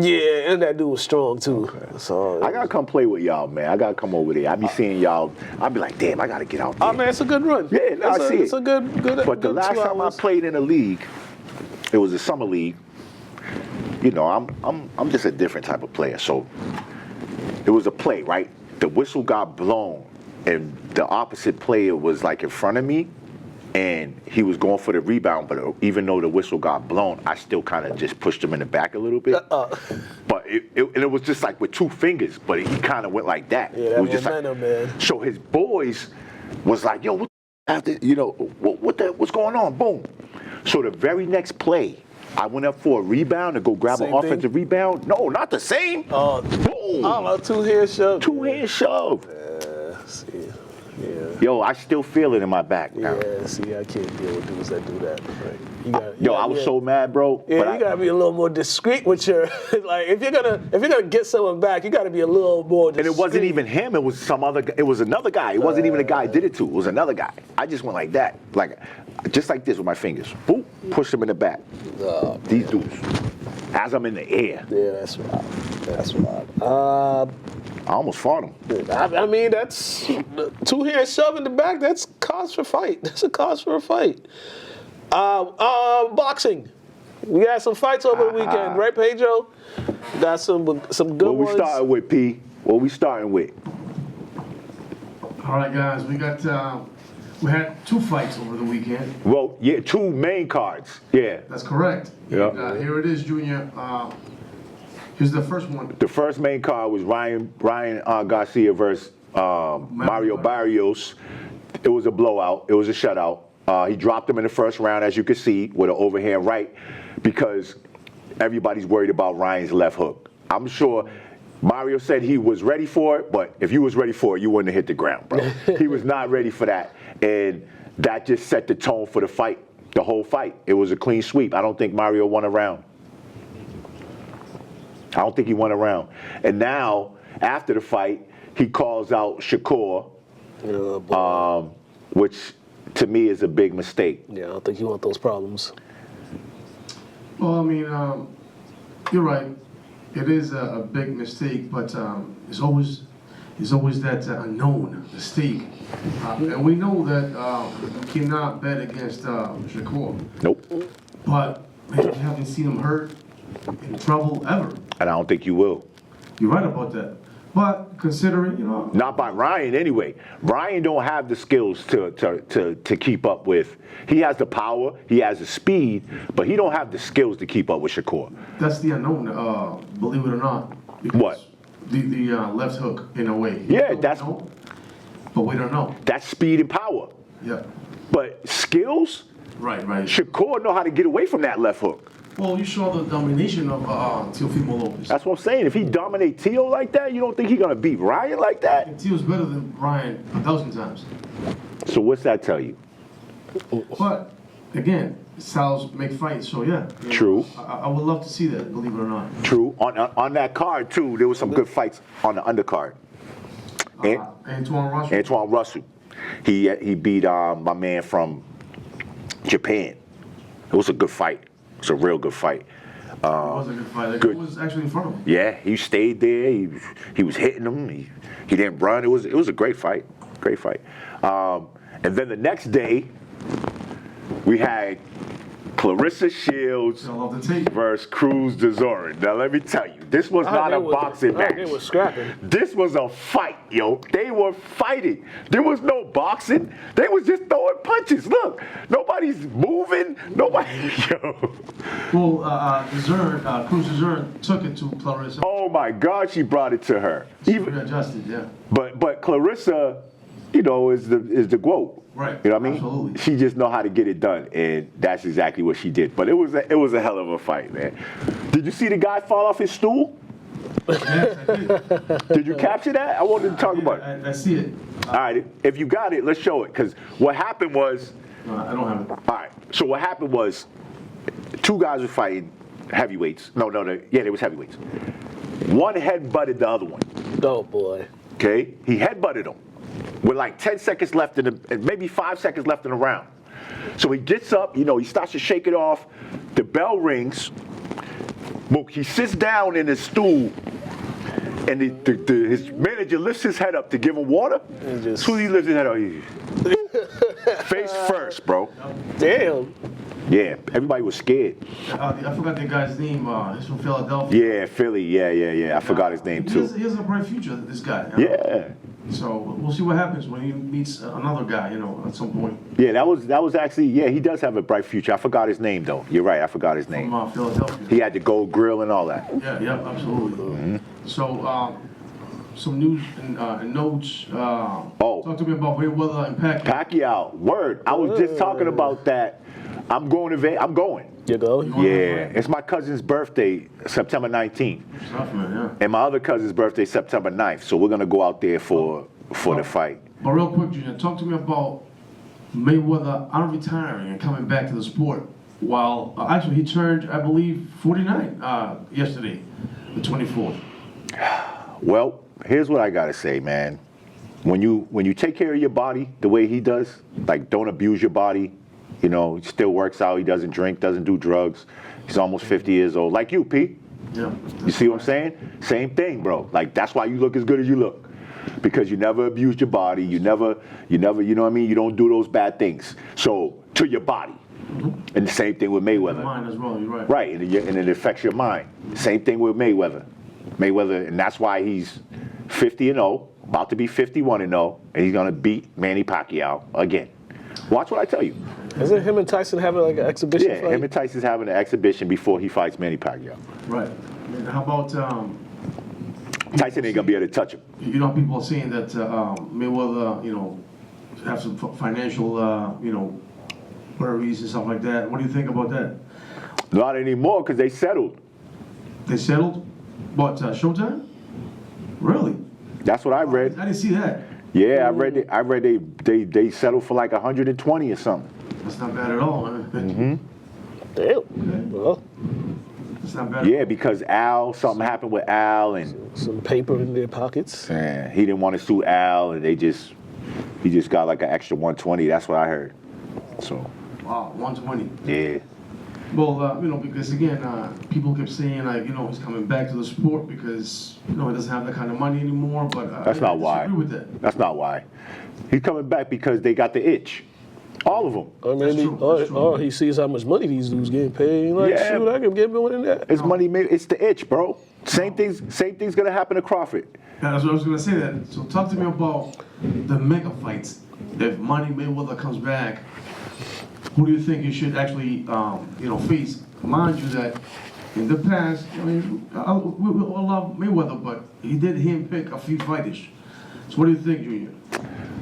Yeah, and that dude was strong too. Okay. So I gotta come play with y'all, man. I gotta come over there. I be seeing y'all. I be like, damn, I gotta get out there. Oh man, it's a good run. Yeah, no, I see it. It's a good. But the good last 2 time I hours. played in a league, it was a summer league. You know, I'm just a different type of player. So it was a play, right? The whistle got blown, and the opposite player was like in front of me, and he was going for the rebound. But even though the whistle got blown, I still kind of just pushed him in the back a little bit. But it was just like with 2 fingers, but he kind of went like that. Yeah, that it was just momentum, like, man. So his boys was like, yo, what's going on? Boom. So the very next play, I went up for a rebound to go grab Same an offensive rebound. No, not the same. Boom. Oh, 2-hand shove. 2-hand shove. See, yeah. Yo, I still feel it in my back now. Yeah, see, I can't deal with dudes that do that. Like, I was so mad, bro. Yeah, but you gotta be a little more discreet with your like. If you're gonna get someone back, you gotta be a little more discreet. And it wasn't even him. It was some other. It was another guy. It wasn't even the guy I did it to. It was another guy. I just went like that, like just like this with my fingers. Boop, push him in the back. These dudes, as I'm in the air. Yeah, that's wild. That's wild. I almost fought him. I mean, that's 2-hand shove in the back. That's cause for fight. That's a cause for a fight. Boxing. We had some fights over the weekend, right, Pedro? Got some good What ones. we starting with, P? What we starting with? All right, guys, we had 2 fights over the weekend. Well, yeah, 2 main cards. Yeah. That's correct. Yeah. And, here it is, Junior. Here's the first one. The first main card was Ryan Garcia versus Mario Barrios. It was a blowout. It was a shutout. He dropped him in the first round, as you can see, with an overhand right, because everybody's worried about Ryan's left hook. I'm sure Mario said he was ready for it, but if you was ready for it, you wouldn't have hit the ground, bro. He was not ready for that, and that just set the tone for the fight, the whole fight. It was a clean sweep. I don't think Mario won a round. I don't think he won a round. And now, after the fight, he calls out Shakur, which to me is a big mistake. Yeah, I don't think you want those problems. Well, I mean, you're right. It is a big mistake, but it's always that unknown mistake. And we know that you cannot bet against Shakur. Nope. But man, you haven't seen him hurt, in trouble ever. And I don't think you will. You're right about that. But considering, Not by Ryan anyway. Ryan don't have the skills to keep up with. He has the power, he has the speed, but he don't have the skills to keep up with Shakur. that's the unknown, believe it or not. Because What? The left hook, in a way. Yeah, We that's- know, but we don't know. That's speed and power. Yeah. But skills, Right. Shakur know how to get away from that left hook. Well, you saw the domination of Teofimo Lopez. That's what I'm saying. If he dominate Teo like that, you don't think he's gonna beat Ryan like that? And Teo's better than Ryan 1,000 times. So what's that tell you? But again, styles make fights, so yeah. True. I would love to see that, believe it or not. True. On that card too, there was some good fights on the undercard. Antoine Russell. He beat my man from Japan. It was a good fight. It was a real good fight. It was a good fight. Like, good. It was actually in front of him. Yeah, he stayed there. He was hitting him. He didn't run. It was a great fight. Great fight. And then the next day, we had Clarissa Shields versus Cruz DeZorin. Now let me tell you, this was not a boxing match. They were scrapping. This was a fight, yo. They were fighting. There was no boxing. They was just throwing punches. Look, nobody's moving. Nobody, yo. Well, Cruz DeZorin took it to Clarissa. Oh my God, she brought it to her. She readjusted, yeah. But Clarissa, you know, is the GOAT. Right. You know what I mean? Absolutely. She just know how to get it done, and that's exactly what she did. But it was a hell of a fight, man. Did you see the guy fall off his stool? Yes, I did. Did you capture that? I wanted to talk about it. I see it. All right, if you got it, let's show it. Because what happened was... No, I don't have it. All right, so what happened was two guys were fighting heavyweights. No, they was heavyweights. One head-butted the other one. Oh, boy. Okay? He head-butted him with like 10 seconds left maybe 5 seconds left in the round. So he gets up, you know, he starts to shake it off. The bell rings. He sits down in his stool, and his manager lifts his head up to give him water. As soon as he lifts his head up, face first, bro. Damn. Yeah, everybody was scared. I forgot the guy's name. He's from Philadelphia. Yeah, Philly. Yeah. I forgot his name too. He has a bright future, this guy. Yeah. So we'll see what happens when he meets another guy, you know, at some point. Yeah, that was actually, yeah, he does have a bright future. I forgot his name though. You're right, I forgot his name. From Philadelphia. He had the gold grill and all that. Yeah, absolutely. Mm-hmm. So some news and notes. Talk to me about Mayweather and Pacquiao. Pacquiao, word. I was just talking about that. I'm going to Vegas. I'm going. You go? Yeah, it's my cousin's birthday, September 19th. Tough, man, yeah. And my other cousin's birthday, September 9th. So we're going to go out there for the fight. But real quick, Junior, talk to me about Mayweather out of retiring and coming back to the sport. While actually he turned, I believe, 49 yesterday, the 24th. Well, here's what I got to say, man. When you take care of your body the way he does, like don't abuse your body, you know, he still works out, he doesn't drink, doesn't do drugs. He's almost 50 years old. Like you, P. Yeah. You see what I'm saying? Same thing, bro. Like that's why you look as good as you look. Because you never abused your body, you never, you know what I mean? You don't do those bad things. So, to your body. Mm-hmm. And the same thing with Mayweather. Your mind as well, you're right. Right, and it affects your mind. Same thing with Mayweather. And that's why he's 50-0, about to be 51-0, and he's gonna beat Manny Pacquiao again. Watch what I tell you. Isn't him and Tyson having like an exhibition fight? Yeah, him and Tyson's having an exhibition before he fights Manny Pacquiao. Right. And how about Tyson ain't gonna be able to touch him. You know, people are saying that Mayweather, you know, have some financial, you know, worries and stuff like that. What do you think about that? Not anymore, because they settled. They settled? What, Showtime? Really? That's what I read. I didn't see that. Yeah, I read they settled for like 120 or something. That's not bad at all, man. Mm-hmm. Damn. Okay. Well, that's not bad. Yeah, because something happened with Al, and some paper in their pockets. he didn't want to sue Al, and he just got like an extra 120. That's what I heard. So. Wow, 120. Yeah. Well, you know, because again, people kept saying like, you know, he's coming back to the sport because, you know, he doesn't have that kind of money anymore. But that's not why. I disagree with that. That's not why. He's coming back because they got the itch. All of them. I mean, or he sees how much money these dudes getting paid. Like, Yeah. shoot, I can get more than that. It's money. It's the itch, bro. Same thing's gonna happen to Crawford. Yeah, that's what I was gonna say. That. So talk to me about the mega fights. If Money Mayweather comes back, who do you think you should actually, you know, face? Mind you, that in the past, I mean, we all love Mayweather, but he did handpick a few fighters. So what do you think, Junior?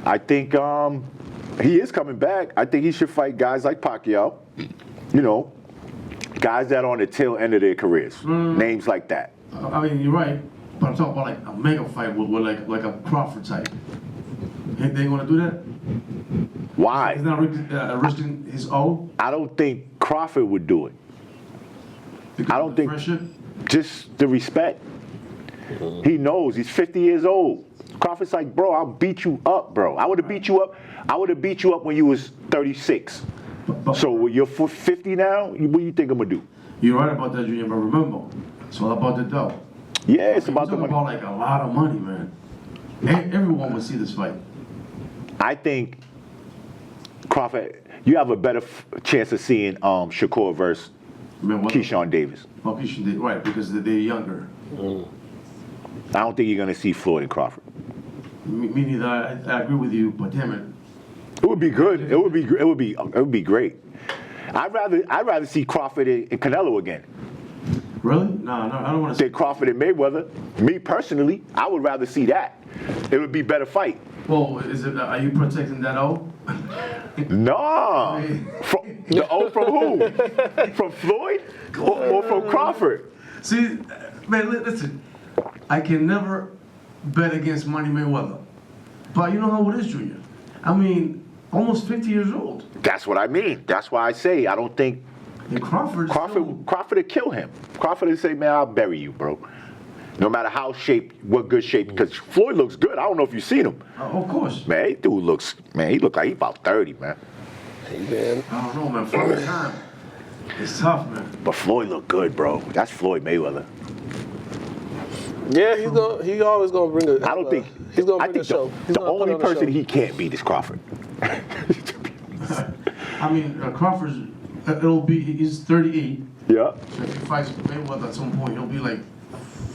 I think he is coming back. I think he should fight guys like Pacquiao. You know, Guys that are on the tail end of their careers. Names like that. I mean, you're right, but I'm talking about like a mega fight with like a Crawford type. They ain't gonna do that? Why? He's not risking his own? I don't think Crawford would do it. Because I don't of the think. friendship? Just the respect. He knows he's 50 years old. Crawford's like, bro, I'll beat you up, bro. I would have beat you up. I would have beat you up when you was 36. So when you're 50 now, what do you think I'm gonna do? You're right about that, Junior, but remember, it's all about the dough. Yeah, it's about the money. money. About like a lot of money, man. Everyone would see this fight. I think Crawford, you have a better chance of seeing Shakur versus Keyshawn Davis. Oh, Keyshawn Davis, right, because they're younger. I don't think you're gonna see Floyd and Crawford. Me neither. I agree with you, but damn it. It would be good. It would be great. I'd rather see Crawford and Canelo again. Really? No, I don't want to see. Than Crawford and Mayweather. Me personally, I would rather see that. It would be a better fight. Well, are you protecting that O? No. The O from who? From Floyd or from Crawford? See, man, listen. I can never bet against Money Mayweather. But you know how it is, Junior. I mean, almost 50 years old. That's what I mean. That's why I say I don't think And Crawford would kill him. Crawford would say, man, I'll bury you, bro. No matter how shaped, what good shape, because Floyd looks good. I don't know if you've seen him. Of course. Man, he look like he's about 30, man. Hey, man. I don't know, man. For the time, it's tough, man. But Floyd look good, bro. That's Floyd Mayweather. Yeah, he always gonna bring a. I don't think he's gonna I bring think a show. the only person he can't beat is Crawford. I mean, Crawford's, he's 38. Yeah. So if he fights Mayweather at some point, he'll be like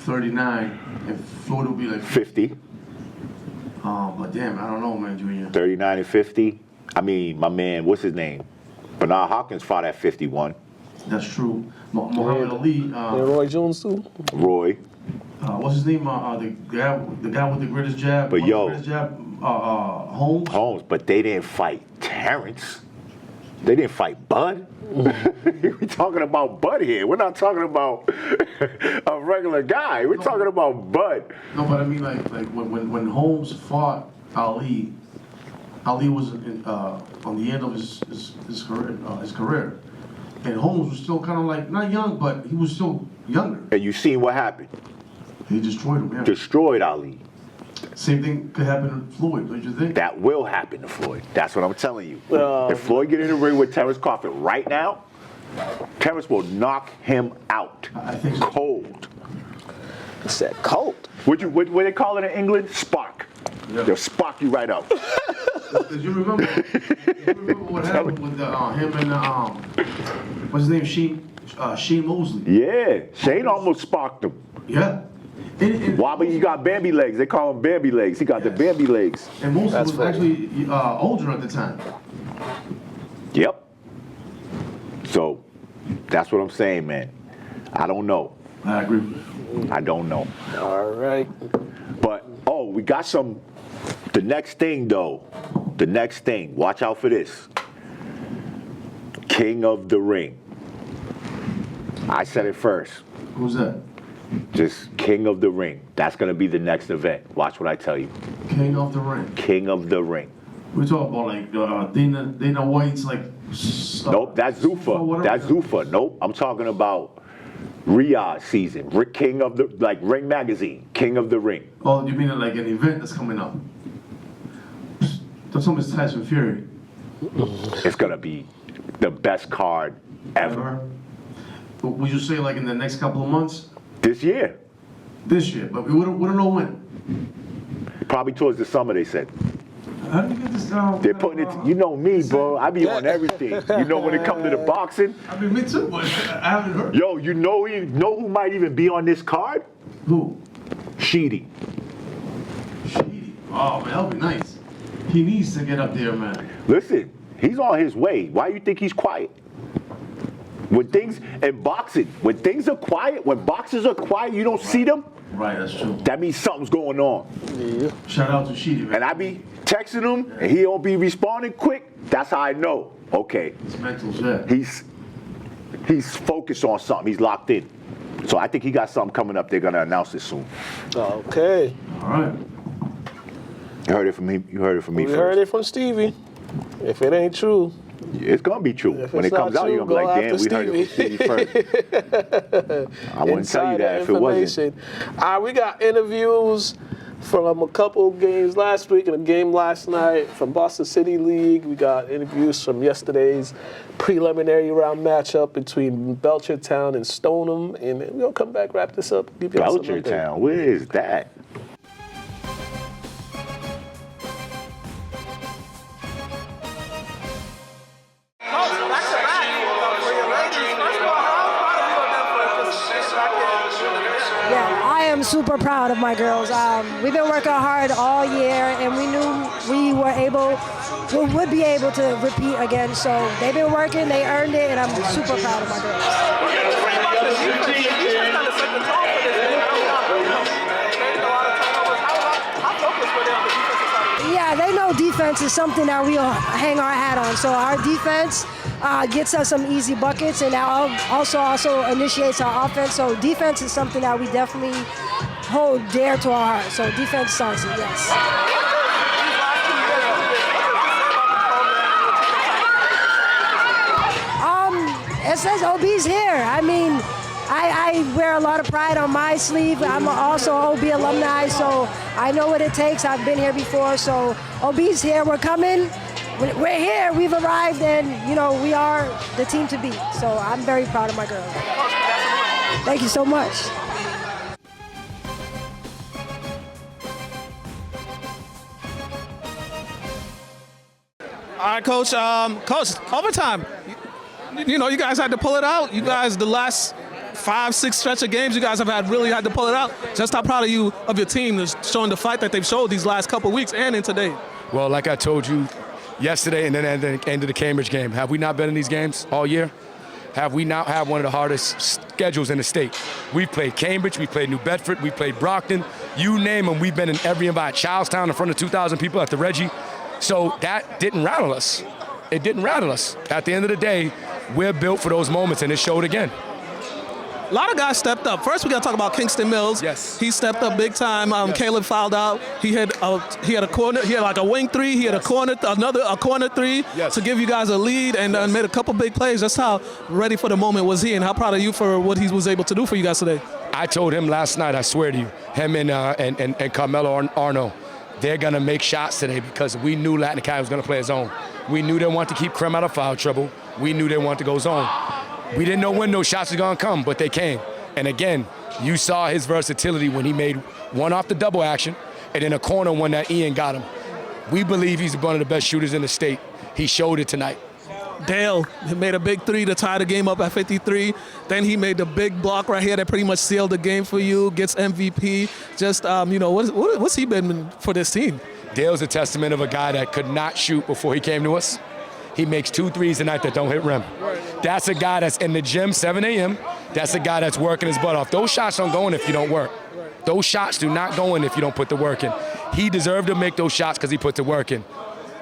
39, and Floyd will be like 50. But damn, I don't know, man, Junior. 39 and 50. I mean, my man, what's his name? Bernard Hopkins fought at 51. That's true. Muhammad Ali. And Roy Jones too. Roy. What's his name? The guy with the greatest jab. But yo, the greatest jab, Holmes. Holmes, but they didn't fight Terrence. They didn't fight Bud. We're talking about Bud here. We're not talking about a regular guy. We're talking about Bud. No, but I mean, like when Holmes fought Ali, Ali was on the end of his career, and Holmes was still kind of like not young, but he was still younger. And you seen what happened? He destroyed him. Yeah. Destroyed Ali. Same thing could happen to Floyd, don't you think? That will happen to Floyd. That's what I'm telling you. If Floyd get in the ring with Terrence Crawford right now, Terrence will knock him out. I think so. Cold. It's that cold. What they call it in England? Spark. Yeah. They'll spark you right out. Because you remember what happened with him and what's his name, Shane Mosley. Yeah, Shane almost sparked him. Yeah. Wobbly, he got Bambi legs. They call him Bambi legs. He got the Bambi legs. And Mosley was funny. actually older at the time. Yep. So, that's what I'm saying, man. I don't know. I agree. I don't know. All right. But, we got some. The next thing, though. The next thing. Watch out for this. King of the Ring. I said it first. Who's that? Just King of the Ring. That's going to be the next event. Watch what I tell you. King of the Ring. King of the Ring. We're talking about like Dana White's like. Nope, that's Zuffa. That's Zuffa. Nope, I'm talking about Riyadh season. King of the, like Ring Magazine. King of the Ring. Oh, you mean like an event that's coming up? That's almost Tyson Fury. It's going to be the best card ever. Would you say like in the next couple of months? This year. This year, but we don't know when. Probably towards the summer, they said. How do you get this down? They're putting it, you know me, bro. I be on everything. You know when it comes to the boxing. I mean, me too, but I haven't heard. Yo, you know who might even be on this card? Who? Sheedy. Sheedy. Oh, man, that'll be nice. He needs to get up there, man. Listen, he's on his way. Why you think he's quiet? When things, in boxing, when things are quiet, when boxers are quiet, you don't see them, Right, that's true. that means something's going on. Yeah. Shout out to Sheedy, man. And I be texting him, and he don't be responding quick. That's how I know. Okay, It's mental, yeah. he's he's focused on something. He's locked in. So I think he got something coming up. They're going to announce it soon. Okay. All right. You heard it from him. You heard it from me We first. heard it from Stevie. If it ain't true, it's going to be true. When it comes out, you're going to be like, damn, we heard it from Stevie first. I wouldn't tell you that if it wasn't. We got interviews from a couple of games last week and a game last night from Boston City League. We got interviews from yesterday's preliminary round matchup between Belchertown and Stoneham. And we'll come back, wrap this up. Belchertown, where is that? I am super proud of my girls. We've been working hard all year, and we knew we would be able to repeat again. So they've been working, they earned it, and I'm super proud of my girls. Yeah, they know defense is something that we hang our hat on. So our defense gets us some easy buckets, and that also initiates our offense. So defense is something that we definitely hold dear to our heart. So defense starts it, yes. It says OB's here. I mean, I wear a lot of pride on my sleeve. I'm also OB alumni, so I know what it takes. I've been here before, so OB's here. We're coming. We're here. We've arrived, and, you know, we are the team to beat. So I'm very proud of my girls. Thank you so much. All right, Coach. Coach, overtime. You know, you guys had to pull it out. You guys, the last 5-6 stretch of games, you guys have really had to pull it out. Just how proud are you of your team is showing the fight that they've showed these last couple of weeks and in today? Well, like I told you yesterday and then at the end of the Cambridge game, have we not been in these games all year? Have we not had one of the hardest schedules in the state? We've played Cambridge, we played New Bedford, we played Brockton. You name them, we've been in every invite. Charlestown in front of 2,000 people at the Reggie. So that didn't rattle us. It didn't rattle us. At the end of the day, we're built for those moments, and it showed again. A lot of guys stepped up. First, we got to talk about Kingston Mills. Yes. He stepped up big time. Yes. Caleb fouled out. He had a corner. He had like a wing three. He had a corner three Yes. to give you guys a lead, and made a couple big plays. That's how ready for the moment was he, and how proud are you for what he was able to do for you guys today? I told him last night, I swear to you, him and Carmelo Arno, they're going to make shots today because we knew Latin Academy was going to play his zone. We knew they wanted to keep Krem out of foul trouble. We knew they wanted to go zone. We didn't know when those shots were going to come, but they came. And again, you saw his versatility when he made one off the double action and then a corner one that Ian got him. We believe he's one of the best shooters in the state. He showed it tonight. Dale made a big three to tie the game up at 53. Then he made the big block right here that pretty much sealed the game for you, gets MVP. Just, you know, what's he been for this team? Dale's a testament of a guy that could not shoot before he came to us. He makes 2 threes a night that don't hit rim. That's a guy that's in the gym 7 a.m. That's a guy that's working his butt off. Those shots don't go in if you don't work. Those shots do not go in if you don't put the work in. He deserved to make those shots because he put the work in.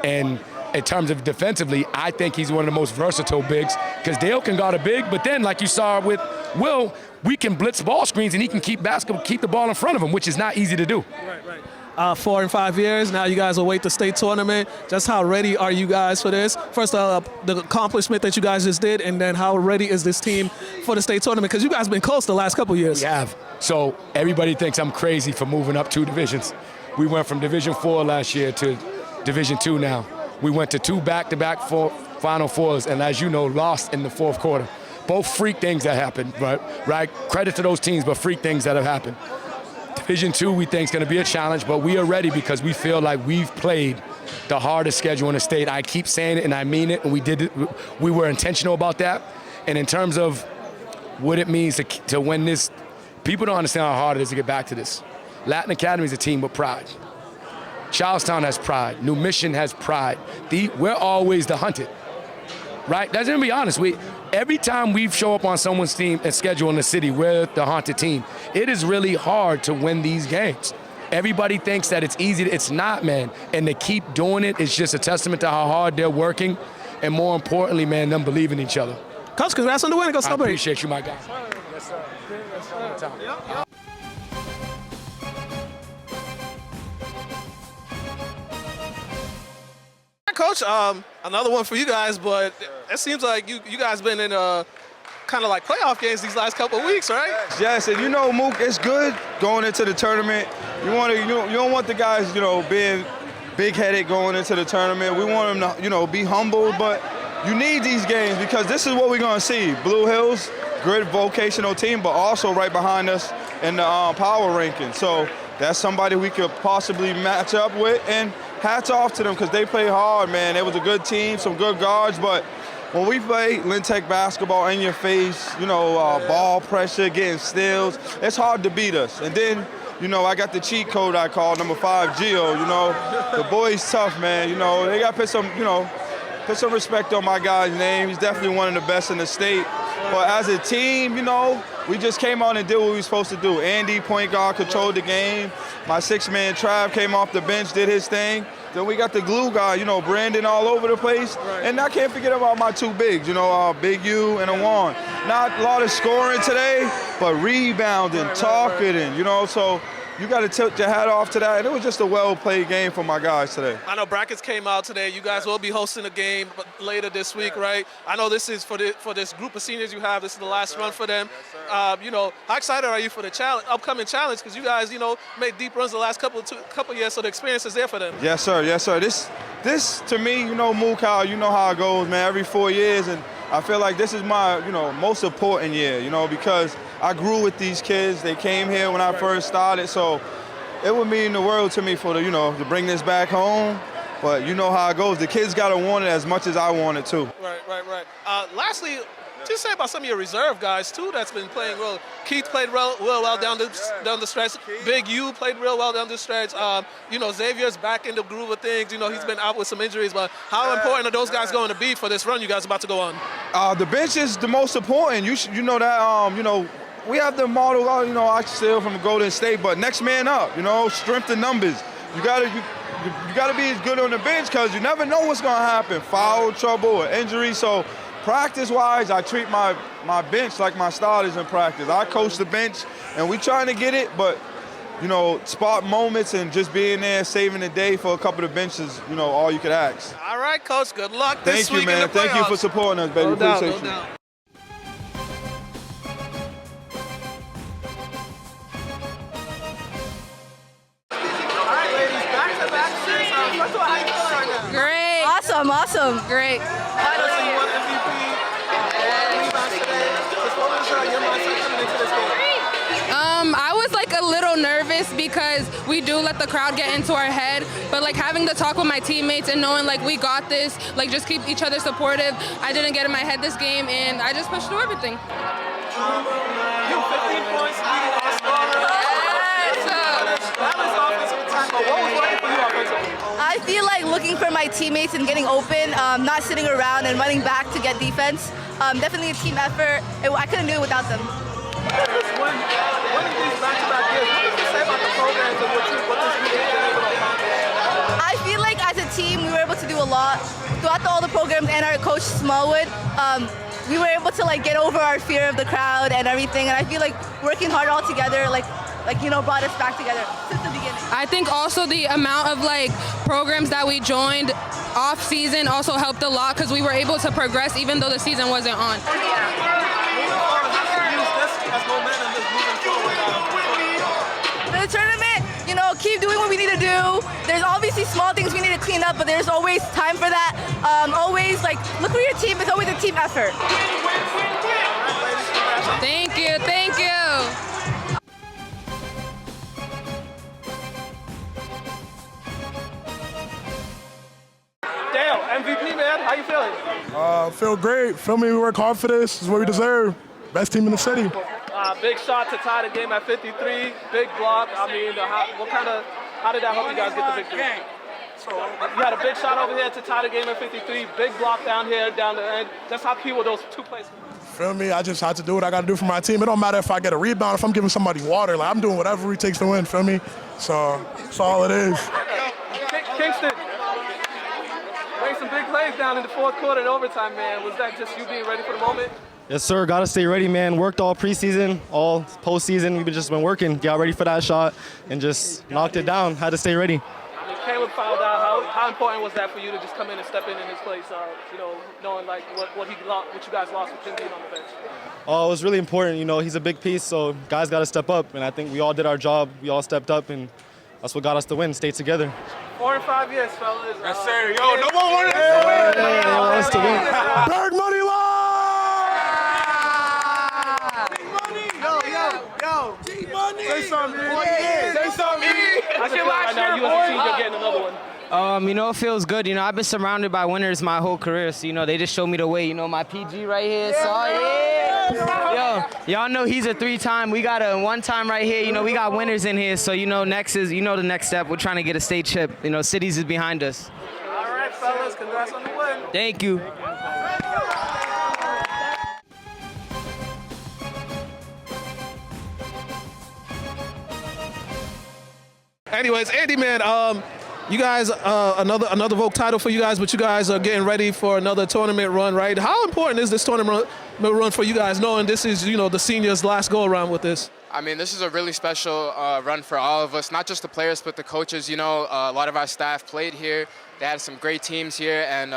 And in terms of defensively, I think he's one of the most versatile bigs because Dale can guard a big, but then like you saw with Will, we can blitz ball screens and he can keep the ball in front of him, which is not easy to do. Right. 4 and 5 years. Now you guys await the state tournament. Just how ready are you guys for this? First, the accomplishment that you guys just did, and then how ready is this team for the state tournament? Because you guys have been close the last couple years. We have. So everybody thinks I'm crazy for moving up 2 divisions. We went from Division 4 last year to Division 2 now. We went to 2 back-to-back Final Fours, and as you know, lost in the 4th quarter. Both freak things that happened, right? Credit to those teams, but freak things that have happened. Division 2 we think is going to be a challenge, but we are ready because we feel like we've played the hardest schedule in the state. I keep saying it and I mean it, and we did it. We were intentional about that. And in terms of what it means to win this, people don't understand how hard it is to get back to this. Latin Academy is a team with pride. Charlestown has pride. New Mission has pride. We're always the hunted, right? Let's be honest. Every time we show up on someone's team and schedule in the city, we're the haunted team. It is really hard to win these games. Everybody thinks that it's easy. It's not, man. And to keep doing it is just a testament to how hard they're working, and more importantly, man, them believing in each other. Coach, congrats on the win. Go I celebrate. appreciate you, my guy. Yes, sir. Coach, another one for you guys, but it seems like you guys been in kind of like playoff games these last couple of weeks, right? Yes, and you know, Mook, it's good going into the tournament. You don't want the guys, being big-headed going into the tournament. We want them to, be humble, but you need these games because this is what we're going to see. Blue Hills, good vocational team, but also right behind us in the power ranking. So that's somebody we could possibly match up with, and hats off to them because they play hard, man. It was a good team, some good guards, but when we play Lintec basketball in your face, ball pressure, getting steals, it's hard to beat us. And then, I got the cheat code I call number 5, Gio. The boy's tough, man. They got to put some respect on my guy's name. He's definitely one of the best in the state. But as a team, we just came out and did what we were supposed to do. Andy, point guard, controlled the game. My 6-man Trav came off the bench, did his thing. Then we got the glue guy, Brandon all over the place. Right. And I can't forget about my 2 bigs, Big U and Awan. Not a lot of scoring today, but rebounding, targeting, so you got to tilt your hat off to that. And it was just a well-played game for my guys today. I know brackets came out today. You guys will be hosting a game later this week, right? I know this is for this group of seniors you have. This is the last run for them. How excited are you for the upcoming challenge? Because you guys, made deep runs the last couple years, so the experience is there for them. Yes, sir. Yes, sir. This to me, Mukala, you know how it goes, man. Every 4 years, and I feel like this is my, most important year, because I grew with these kids. They came here when I first started, so it would mean the world to me for to bring this back home. But you know how it goes. The kids gotta want it as much as I want it too. Right. Lastly, just say about some of your reserve guys too that's been playing well. Keith played real well down the stretch. Big U played real well down the stretch. Xavier's back in the groove of things. He's been out with some injuries, but how important are those guys going to be for this run you guys are about to go on? The bench is the most important. You know that. We have the model. I steal from Golden State, but next man up. Strength in numbers. You gotta be good on the bench because you never know what's gonna happen. Foul trouble or injury. So practice-wise, I treat my bench like my starters in practice. I coach the bench, and we trying to get it, but spot moments and just being there, saving the day for a couple of benches, all you could ask. All right, Coach. Good luck this week. Thank you, man. Thank you for supporting us, baby. Appreciate you. No doubt. Great. Awesome. Great. I was like a little nervous because we do let the crowd get into our head, but like having to talk with my teammates and knowing like we got this, like just keep each other supportive. I didn't get in my head this game and I just pushed through everything. You 15 points, leading all scorer. That was offensive attack, but what was working for you offensively? I feel like looking for my teammates and getting open, not sitting around and running back to get defense. Definitely a team effort. I couldn't do it without them. Winning these back-to-back years, what does it say about the programs and what this group has been able to accomplish? I feel like as a team, we were able to do a lot. Throughout all the programs and our coach Smallwood, we were able to get over our fear of the crowd and everything. And I feel like working hard all together, brought us back together since the beginning. I think also the amount of programs that we joined off season also helped a lot because we were able to progress even though the season wasn't on. For the tournament, keep doing what we need to do. There's obviously small things we need to clean up, but there's always time for that. Always look for your team. It's always a team effort. Thank you. MVP, man, how you feeling? Feel great. Feel me, we work hard for this. This is what we deserve. Best team in the city. Big shot to tie the game at 53. Big block. I mean, how did that help you guys get the victory? You had a big shot over here to tie the game at 53. Big block down here, down the end. Just how key were those 2 plays? Feel me? I just had to do what I got to do for my team. It don't matter if I get a rebound, if I'm giving somebody water. I'm doing whatever it takes to win. Feel me? So that's all it is. Kingston. some big plays down in the fourth quarter and overtime, man. Was that just you being ready for the moment? Yes, sir. Got to stay ready, man. Worked all preseason, all postseason. We've just been working, got ready for that shot, and just knocked it down. Had to stay ready. I mean, Caleb fouled out. How important was that for you to just come in and step in his place? Knowing like what you guys lost with him being on the bench. Oh, it was really important. He's a big piece, so guys got to step up. And I think we all did our job. We all stepped up, and that's what got us the win. Stayed together. 4 and 5 years, fellas. Yes, sir. Yo, no one wanted us to win. They want us to win. Berg money line! Yo, G-Money. Say something, man. Say something. I feel like right now you as a team are getting another one. It feels good. I've been surrounded by winners my whole career, so, they just showed me the way. My PG right here, Yo, y'all know he's a 3-time. We got a 1-time right here. We got winners in here, so, next is, the next step. We're trying to get a state chip. Cities is behind us. All right, fellas, congrats on the win. Thank you. Anyways, Andy, man, you guys, another Vogue title for you guys, but you guys are getting ready for another tournament run, right? How important is this tournament run for you guys, knowing this is, the seniors' last go-around with this? I mean, this is a really special run for all of us, not just the players, but the coaches. A lot of our staff played here. They had some great teams here, and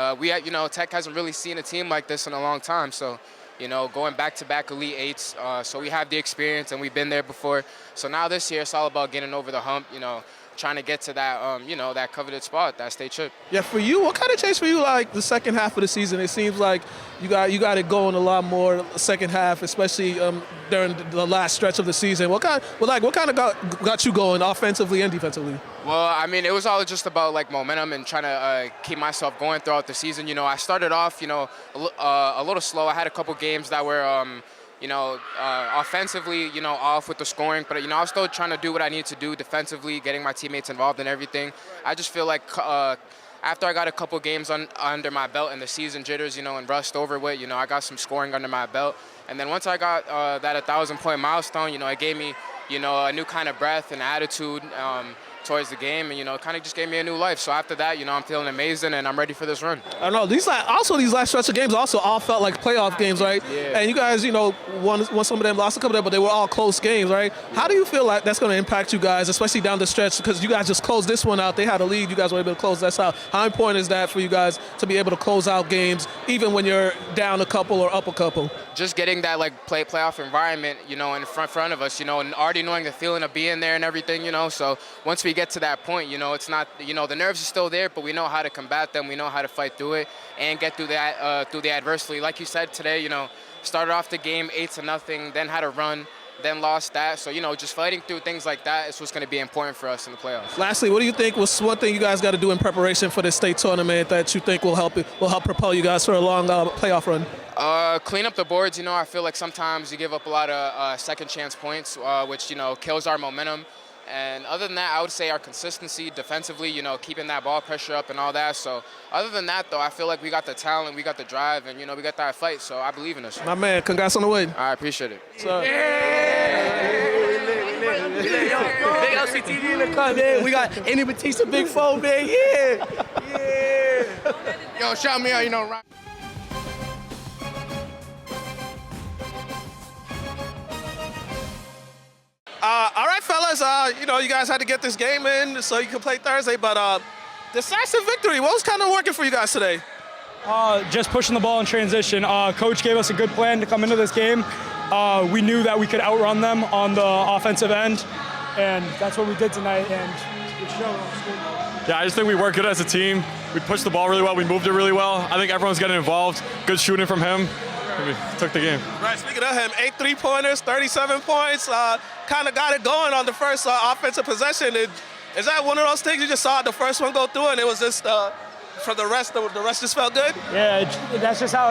Tech hasn't really seen a team like this in a long time. So, going back-to-back Elite Eights, so we have the experience, and we've been there before. So now this year, it's all about getting over the hump, trying to get to that, that coveted spot, that state chip. Yeah, for you, what kind of changed for you, like, the second half of the season? It seems like you got it going a lot more second half, especially during the last stretch of the season. What kind of got you going offensively and defensively? Well, I mean, it was all just about, like, momentum and trying to keep myself going throughout the season. I started off, a little slow. I had a couple games that were, offensively, off with the scoring. But, I was still trying to do what I needed to do defensively, getting my teammates involved in everything. I just feel like after I got a couple games under my belt and the season jitters, and rust over with, I got some scoring under my belt. And then once I got that 1,000-point milestone, it gave me, a new kind of breath and attitude towards the game, and it kind of just gave me a new life. So after that, I'm feeling amazing, and I'm ready for this run. I know these last stretch of games also all felt like playoff games, right? Yeah. And you guys, won some of them, lost a couple of them, but they were all close games, right? How do you feel like that's going to impact you guys, especially down the stretch? Because you guys just closed this one out. They had a lead. You guys were able to close that out. How important is that for you guys to be able to close out games, even when you're down a couple or up a couple? Just getting that playoff environment, in front of us, and already knowing the feeling of being there and everything, So once we get to that point, it's not, the nerves are still there, but we know how to combat them. We know how to fight through it and get through that, through the adversity. Like you said today, started off the game 8-0, then had a run, then lost that. So, just fighting through things like that is what's going to be important for us in the playoffs. Lastly, what do you think was one thing you guys got to do in preparation for this state tournament that you think will help propel you guys for a long playoff run? Clean up the boards. I feel like sometimes you give up a lot of second chance points, which, kills our momentum. And other than that, I would say our consistency defensively, keeping that ball pressure up and all that. So other than that, though, I feel like we got the talent, we got the drive, and, we got that fight. So I believe in us. My man, congrats on the win. I appreciate it. Big LCTV in the cut, man. We got Andy Batista, Big 4, man. Yeah. Yo, shout me out, right? All right, fellas, you guys had to get this game in so you can play Thursday, but decisive victory. What was kind of working for you guys today? Just pushing the ball in transition. Coach gave us a good plan to come into this game. We knew that we could outrun them on the offensive end, and that's what we did tonight. And it showed. Yeah, I just think we worked good as a team. We pushed the ball really well. We moved it really well. I think everyone's getting involved. Good shooting from him. We took the game. Right, speaking of him, 8 3-pointers, 37 points, kind of got it going on the first offensive possession. Is that one of those things you just saw the first one go through and it was just, for the rest just felt good? Yeah, that's just how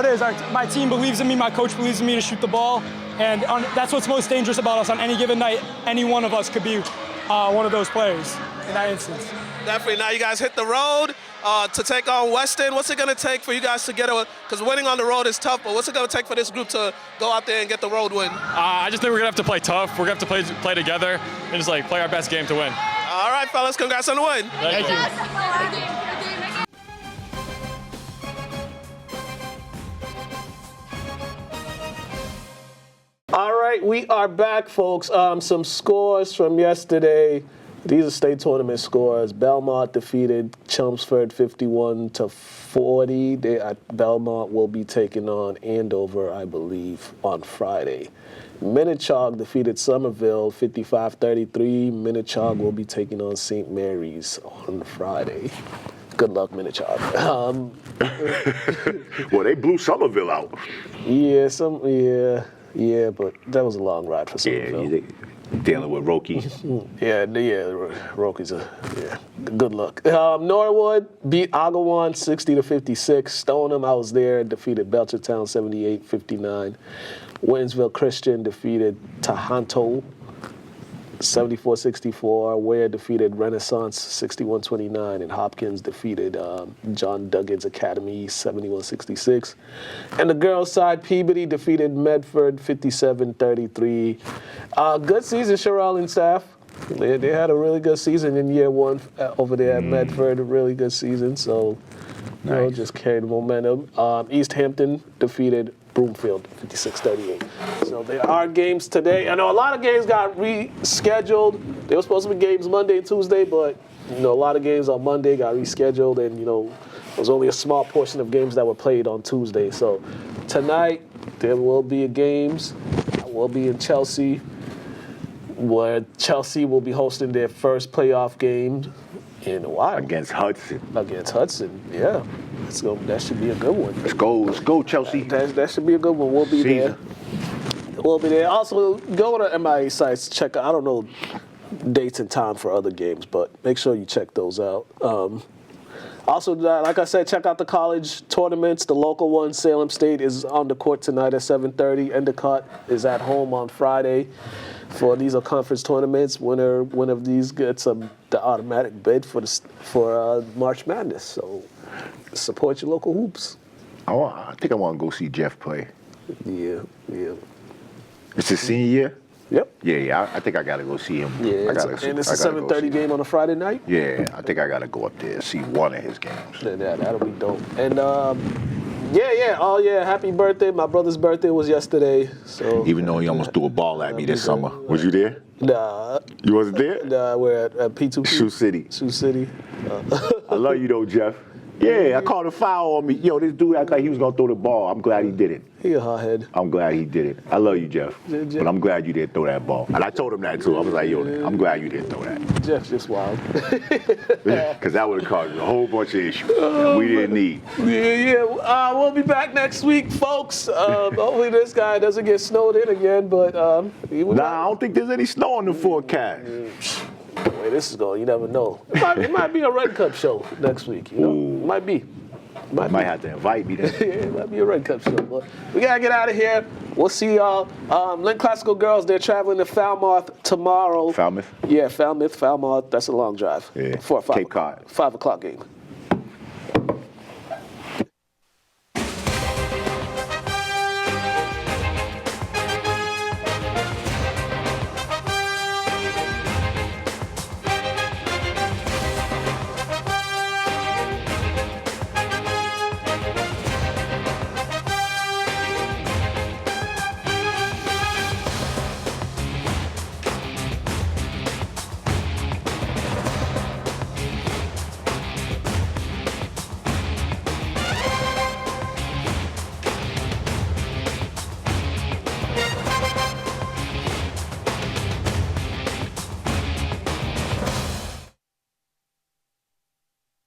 it is. My team believes in me, my coach believes in me to shoot the ball, and that's what's most dangerous about us. On any given night, any one of us could be one of those players in that instance. Definitely. Now you guys hit the road to take on Weston. What's it going to take for you guys to get because winning on the road is tough, but what's it going to take for this group to go out there and get the road win? I just think we're going to have to play tough. We're going to have to play together and just play our best game to win. All right, fellas, congrats on the win. Thank you. right, we are back, folks. Some scores from yesterday. These are state tournament scores. Belmont defeated Chelmsford 51-40. Belmont will be taking on Andover, I believe, on Friday. Minnechaug defeated Somerville 55-33. Minnechaug will be taking on St. Mary's on Friday. Good luck, Minnechaug. Well, they blew Somerville out. Yeah, but that was a long ride for Somerville. Yeah, dealing with Roki. yeah, Roki's good luck. Norwood beat Agawam 60-56. Stoneham, I was there, defeated Belchertown 78-59. Waynesville Christian defeated Tahanto 74-64. Ware defeated Renaissance 61-29, and Hopkins defeated John Duggan's Academy 71-66. And the girls' side, Peabody defeated Medford 57-33. Good season, Sherelle and staff. They had a really good season in year one over there at Medford. A really good season, so just carried the momentum. East Hampton defeated Broomfield 56-38. So there are games today. I know a lot of games got rescheduled. They were supposed to be games Monday and Tuesday, but a lot of games on Monday got rescheduled, and there was only a small portion of games that were played on Tuesday. So tonight there will be games. I will be in Chelsea, where Chelsea will be hosting their first playoff game in a while. Against Hudson, yeah. That should be a good one. Let's go, Chelsea. That should be a good one. We'll be there. We'll be there. Also, go to MIA sites, check out, I don't know dates and time for other games, but make sure you check those out. Also, like I said, check out the college tournaments. The local one, Salem State, is on the court tonight at 7:30. Endicott is at home on Friday. These are conference tournaments. Winner of these gets the automatic bid for March Madness. So support your local hoops. I think I want to go see Jeff play. Yeah. It's his senior year? Yep. Yeah. I think I got to go see him. Yeah, it's a 7:30 game on a Friday night? Yeah, I think I got to go up there and see one of his games. Yeah, that'll be dope. And happy birthday. My brother's birthday was yesterday. So even though he almost threw a ball at me this summer. Was you there? Nah. You wasn't there? Nah, we're at P2P. Sioux City. I love you though, Jeff. Yeah, I called a foul on me. This dude acted like he was going to throw the ball. I'm glad he did it. He a hothead. I'm glad he did it. I love you, Jeff. But I'm glad you didn't throw that ball. And I told him that, too. I was like, I'm glad you didn't throw that. Jeff's just wild. Because that would have caused a whole bunch of issues we didn't need. Yeah. We'll be back next week, folks. Hopefully this guy doesn't get snowed in again, but... I don't think there's any snow in the forecast. The way this is going, you never know. It might be a Red Cup show next week. It might be. Might have to invite me then. Yeah, it might be a Red Cup show. But we got to get out of here. We'll see y'all. Lynn Classical Girls, they're traveling to Falmouth tomorrow. Falmouth? Yeah, Falmouth. That's a long drive. Yeah. For a Cape Cod. 5 o'clock game.